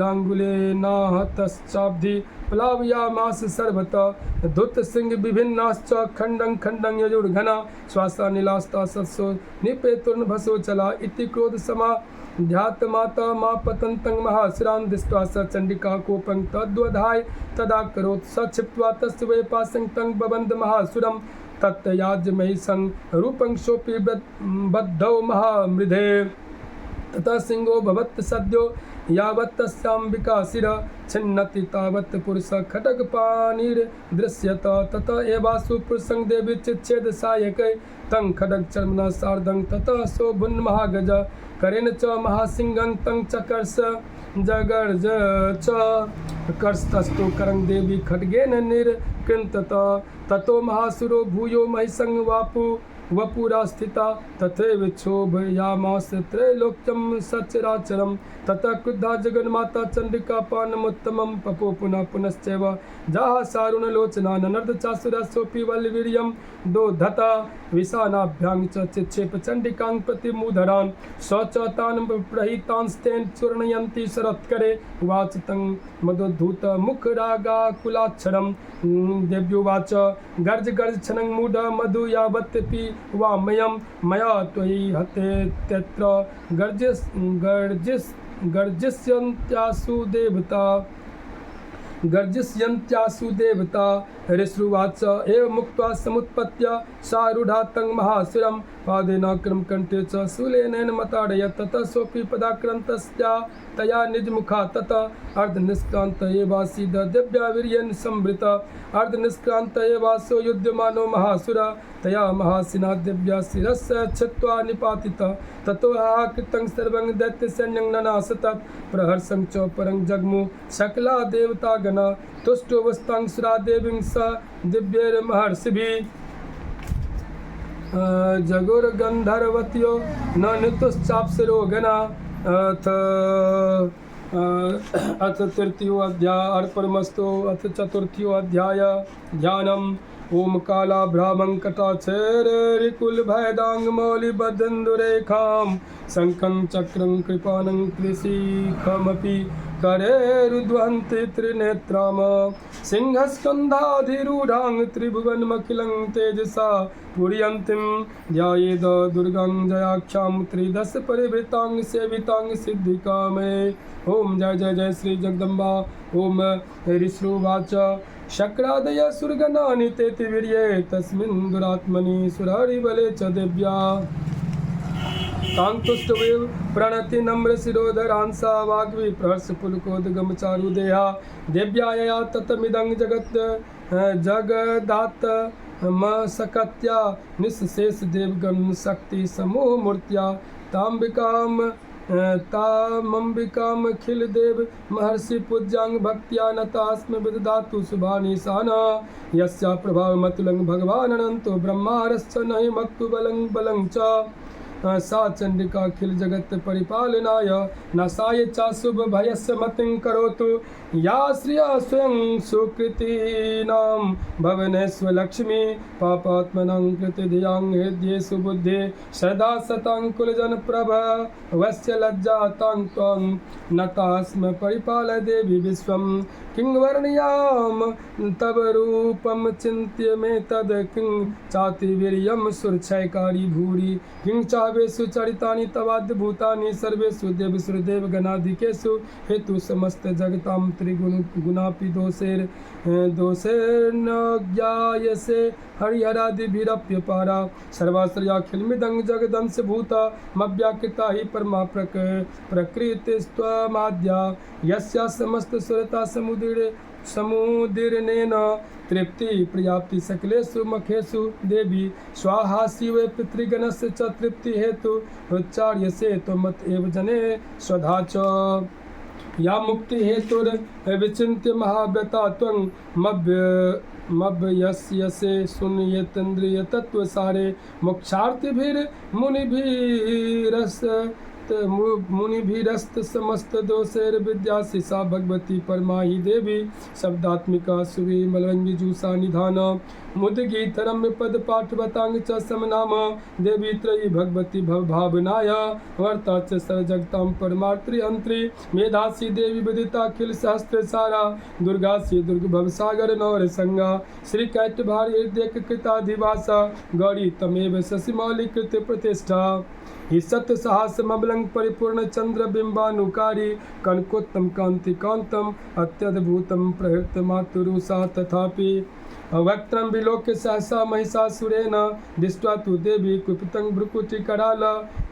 लाङ्गुलेनाहतश्चाब्धि प्लावयामास सर्वतः धुतसिंह विभिन्नाश्च खण्डं खण्डं यजुर्घना श्वासानिलास्ता सत्सो निपेतुर्नभसो चला इति क्रोधसमाध्यात्माता मा पतन्तं महाशिरान् दृष्ट्वा स चण्डिका कोपं तद्वधाय तदा करोत् स क्षिप्त्वा तस्य वै पाशं तं बबन्ध महासुरं तत्तयाजमहिषं रूपं सोऽपि बद्धौ महामृधे ततः सिंहो भवत् सद्यो यावत् तस्याम्बिका शिरः छिन्नति तावत् पुरुषः खड्गपाणिर्दृश्यत ततः एवासु पुरुषं देवी चिच्छेद सायकै तं खड्गचर्मणा सार्धं ततः सोऽभुन् महागज करेण च महासिंहं तं चकर्ष जगर्ज च कर्षतस्तु करं देवी खड्गेन निर्कृन्तत ततो महासुरो भूयो महिषं वपुरा स्थिता तथैव क्षोभयामास त्रैलोक्यं सचराचरं ततः क्रुद्धा जगन्माता चण्डिका पानमुत्तमं पपो पुनः पुनश्चैव जाहासारुणलोचना ननर्दचासुरा सोऽपि वल्वीर्यं दोधता विषाणाभ्यां च चिक्षेप चण्डिकां प्रतिमुधरान् स च तान् प्रहितांस्तेन चूर्णयन्ति शरत्करे उवाच तं मदोद्धूतमुखरागाकुलाक्षरं देव्युवाच गर्ज गर्ज क्षणं मूढ मधु यावत्यपि वामयं मया त्वयि हतेत्यत्र गर्जिष्यन्त्यासु देवता ऋष्रुवाच एवं मुक्त्वा समुत्पत्य सारूढा तं महासुरं पादेन क्रमकण्ठे च शूलेन मताडयत् ततः सोऽपि पदाक्रान्तस्या तया निजमुखा ततः अर्धनिष्क्रान्त एवासीद दिव्यावीर्येण संवृता अर्धनिष्क्रान्त एवासो युध्यमानो महासुरा तया महासिना दिव्या शिरस्य छित्त्वा निपातितः ततो हाकृतं सर्वं दैत्यसैन्यं ननाशतत् प्रहर्षं च परं जग्मु सकला देवतागणा तुष्टोऽवस्तां सुरा देवीं स दिव्यैर्महर्षिभिः जगुर्गन्धर्वत्यो न नितुश्चाप्सरो गणा अथ तृतीयोऽध्याय अर्पणमस्तु अथ चतुर्थोऽध्याय ध्यानम् ओम कालाभ्रामं कटाक्षैर्कुलभयदाङ्गमौलिबद्धन्दुरेखां शङ्खं चक्रं कृपानं त्रिशिखमपि करेरुध्वन्ति त्रिनेत्राम सिंहस्कन्धाधिरूढां त्रिभुवनमखिलं तेजसा पूरयन्तीं ध्यायेद दुर्गां जयाख्यां त्रिदश परिवृतां सेवितां सिद्धिकामे ओम जय जय जय श्री जगदम्बा ओम ऋष्रुवाच शक्रादय सुरगणानि तेति वीर्ये तस्मिन् दुरात्मनि सुरहरिबले च दिव्या तान्तुष्टवेव प्रणति नम्र शिरोधरांसा वाग्वी प्रहर्ष पुलकोदगम चारुदेहा देव्याया ततमिदं जगत् जगदात् सकत्या निःशेष देवगण शक्ति समूह मूर्त्या तामंबिकाम खिल देव महर्षि पूज्यांग भक्त्या नतास्म विदधातु शुभानि साना यस्या प्रभावमतुलं भगवान् अनंतो ब्रह्मारश्च नहि मक्तु बलं च सा चंडिका अखिल जगत परिपालनाय नासाय च शुभ भयस्य मतिं करोतु या श्रिया स्वयं सुकृतीनां भवनेष्वलक्ष्मी पापात्मनां कृतिधियां हृद्येषु बुद्धि सदा सतां कुलजनप्रभवस्य लज्जातां त्वां नतास्म परिपालय देवी विश्वं किं वर्णयाम तव रूपं चिन्त्य मे तद् किं चातिवीर्यं सुरक्षयकारी भूरि किं चावेषु चरितानि तवाद्भुतानि सर्वेषु देवसु देवगणाधिकेषु हेतु समस्त जगतां त्रिगुणापि दोषेर्न ज्ञायसे हरिहरादिभिरप्यपारा सर्वाश्रयाखिलमिदं जगदंश भूता मव्याकृता हि परमा प्रकृतिस्त्वमाद्या यस्या समस्त सुरता समुदीर्णेन तृप्ति पर्याप्ति सकलेषु मखेषु देवी स्वाहा शिवे पितृगणस्य च तृप्ति हेतु उच्चार्यसे त्वमत एव जने स्वधा च या मुक्ति हेतुर्विचिन्त्य महाव्रता त्वं मभ्यस्यसे शून्येन्द्रिय तत्वसारे मुनिभिरस्त समस्त दोषैर्विद्यासि सा भगवती परमा हि देवी शब्दात्मिका सुविमलरंगिजूषा निधान मुद्गीतरम्य पद पाठवतांग च समनाम देवी त्रयी भगवती भवभावनाय वर्ता च सर्वजगतां परमार्त्री मेधासी देवी विदिता अखिल सहस्त्रसारा दुर्गासी दुर्गभवसागर नौरसंगा श्रीकैटभारी हृदय कृताधिवासा गौरी तमेव शशिमौलिकृत प्रतिष्ठा हि सत्यसाहसमबलं परिपूर्ण चंद्रबिंबानुकारी कनकोत्तम कांति कांतम अत्यद्भुतं प्रहृत मातुरुषा तथापि वक्त्रं विलोक्य सहसा महिषासुरेण दृष्ट्वा तु देवी कुपितं भ्रुकुटिकराल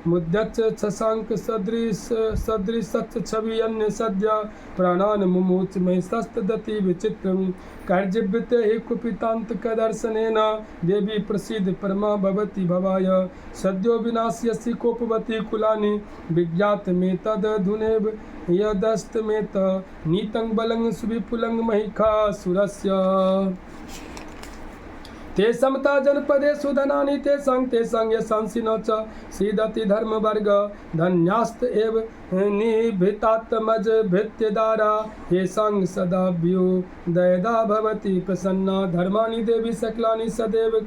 मुद्यच्च शशांक सदृशच्च छवि अन्य सद्य प्राणान् मुमुच महिषस्तदति विचित्रं कार्जिव्यते हि कुपितान्तकदर्शनेन देवी प्रसीद परमा भवति भवाय सद्यो विनाश्यसि कोपवती कुलानि विज्ञात मे तदधुनेव यदस्तमेत नीतं बलं सुविपुलं महिषासुरस्य ते समता जनपदेषु धनानि तेषां यशंसि न च सीदति धर्मवर्ग धन्यास्त एव निभृतात्मज भृत्यदारा येषां सदाभ्यो दयदा भवति प्रसन्ना धर्माणि देवी सकलानि सदैव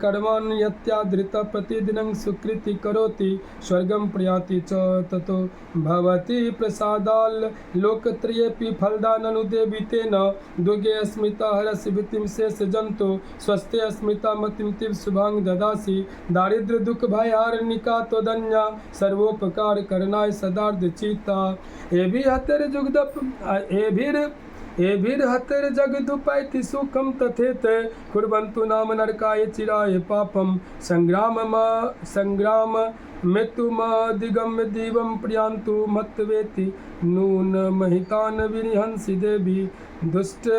कर्माण्यत्यादृत प्रतिदिनं सुकृति करोति स्वर्गं प्रयाति च ततो भवति प्रसादाल् लोकत्रयेऽपि फलदा ननु देवी तेन दुर्गे अस्मिता हरसि भीतिं शेष जन्तु स्वस्थे अस्मिता मतिं तीव शुभांग ददासि दारिद्र्य दुख भयहारिणिका त्वदन्या सर्वोपकार करनाय सदार्थ चित्ता एभिर्हतर जगदुपैति सुखं तथेत कुर्वन्तु नाम नरकाय चिराय पापं संग्राम मृत्युमधिगम्य दिवं प्रियान्तु मत्वेति नून महितान् विनिहंसि देवी दुष्ट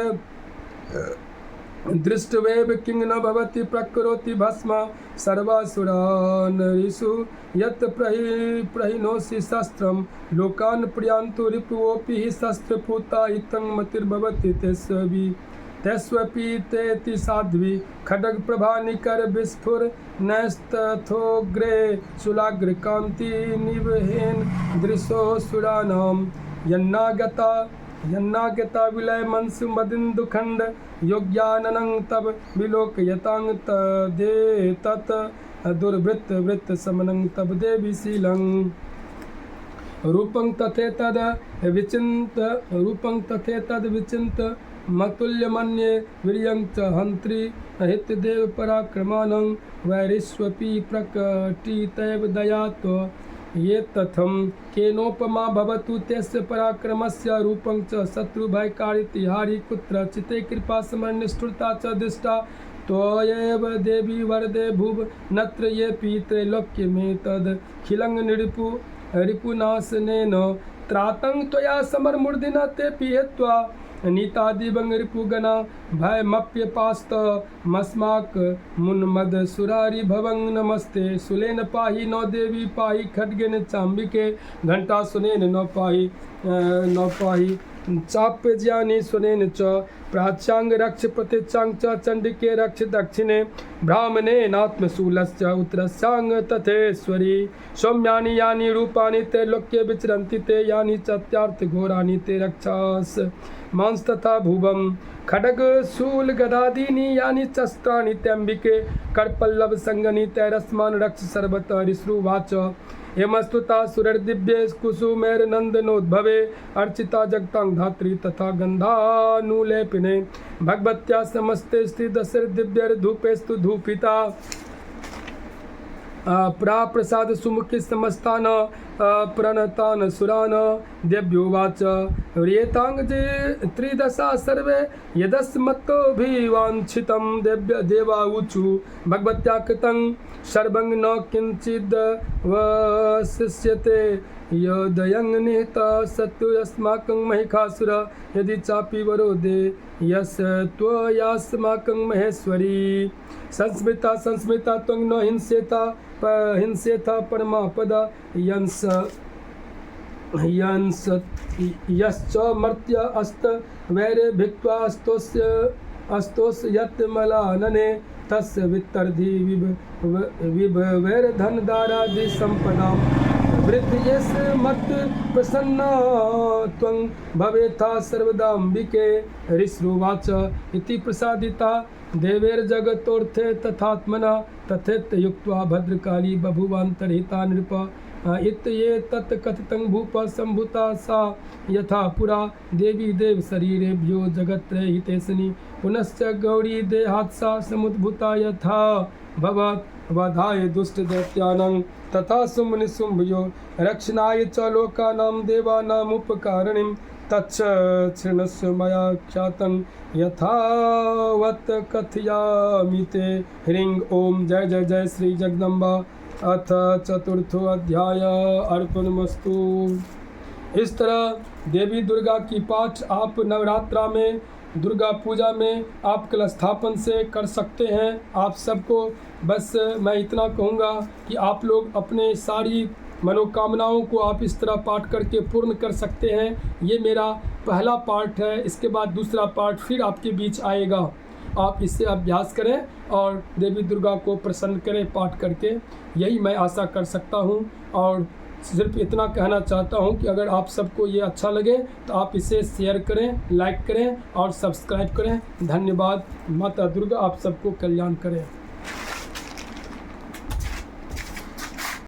दृष्टवेव किं न भवति प्रकरोति भस्म सर्वासुरानरिषु यत् प्रहिनोषि शस्त्रं लोकान् प्रियान्तु रिपुवोऽपि हि शस्त्रपूता इत्थं मतिर्भवति तेष्वपि तेति साध्वी खड्गप्रभानिकर विस्फुरनस्तथोग्रे शूलाग्रकान्ति निवहेन दृशोऽसुराणां यन्नागता विलय मनसु मदिन्दुखण्ड योग्याननं तव विलोकयतां तदेतत् दुर्वृत्त समनं तव देवी शीलं रूपं तथेतद् विचिन्त मतुल्यमन्ये वीर्यं च हन्त्री हितदेव पराक्रमानं वैरिष्वपि प्रकटितैव दया ये तथं केनोपमा भवतु तस्य पराक्रमस्य रूपं च शत्रुभयकारितिहारी कुत्र चिते कृपा समन्निष्ठुरता च दृष्टा त्वयैव देवी वरदे भुव नत्र येऽपि त्रैलोक्यमेतदखिलं रिपुनाशनेन त्रातं त्वया समरमूर्धना तेऽपि हेत्वा नीतादिवंग रिपुगना भयमप्यपास्त मस्माक मुन्मद सुरारी भवंग नमस्ते सुलेन पाहि नौ देवी पाहि खड्गेन चाम्बिके घंटा सुनेन नौ पाहि चाप्य ज्ञानी सुनेन च प्राच्याङ्ग रक्ष प्रतिचाङ्ग च चण्डिके रक्ष दक्षिणे ब्राह्मणेनात्मशूलश्च उत्तरस्याङ्ग तथेश्वरी सौम्यानि यानि रूपाणि त्रैलोक्ये विचरन्ति ते यानि चत्यार्थघोराणि ते रक्षास मांस तथा भुवं खड्ग शूल गदादीनि यानि शस्त्राणि त्र्यम्बिके करपल्लव संगनि तैरस्मान् रक्ष सर्वतः ऋषुवाच यमस्तुता सुरर्दिव्ये कुसुमैर्नन्दनोद्भवे अर्चिता जगतां धात्री तथा गन्धानुलेपिने भगवत्या समस्ते स्त्रीदशैर्दिव्यैर्धूपैस्तु धूपिता प्राप्रसाद सुमुखी समस्तान प्रणतान सुरान देव्योवाच व्रियेतांगजे त्रिदशा सर्वे यदस्मत्तोभिवाञ्छितं देवाऊचु भगवत्या कृतं सर्वं न किञ्चिद् वशिष्यते यदयं निहितः सत्त्वयस्माकं महिषासुर यदि चापि वरोदे यस् त्वयास्माकं महेश्वरी संस्मृता त्वं न हिंसेता परमापद यश्च मर्त्य अस्त वैरे भिक्त्वा अस्तोस्य यत्मलानने तस्य वित्तर्धि विभवैर्धनदारादि सम्पदां वृद्धियस् मत् प्रसन्ना त्वं भवेथा सर्वदाम्बिके ऋषुवाच इति प्रसादिता देवैर्जगतोऽर्थे तथात्मना तथेत्युक्त्वा भद्रकाली बभूवान्तर्हिता नृप इत्यये तत् कथितं भूप सम्भूता सा यथा पुरा देवी देव शरीरेभ्यो जगत्त्रयहितेशिनी पुनश्च गौरी देहात्सा समुद्भूता यथा भवत् वधाय दुष्टदैत्यानां तथा सुम्निशुम्भयो रक्षणाय च लोकानां देवानामुपकारिणीं तच्च शृणुष्व मया ख्यातं यथावत् कथयामि ते ह्रीं ओम जय जय जय श्री जगदम्बा अथ चतुर्थो अध्याय अर्पणमस्तु। इस तरह देवी दुर्गा की पाठ आप नवरात्रा में दुर्गा पूजा में आप कलस्थापन से कर सकते हैं। आप सबको बस मैं इतना कहूँगा कि आप लोग अपने सारी मनोकामनाओं को आप इस तरह पाठ करके पूर्ण कर सकते हैं। ये मेरा पहला पाठ है, इसके बाद दूसरा पाठ फिर आपके बीच आएगा। आप इससे अभ्यास करें और देवी दुर्गा को प्रसन्न करें पाठ करके, यही मैं आशा कर सकता हूँ। और सिर्फ इतना कहना चाहता हूँ कि अगर आप सबको ये अच्छा लगे तो आप इसे शेयर करें, लाइक करें और सब्सक्राइब करें। धन्यवाद। माता दुर्गा आप सबको कल्याण करें।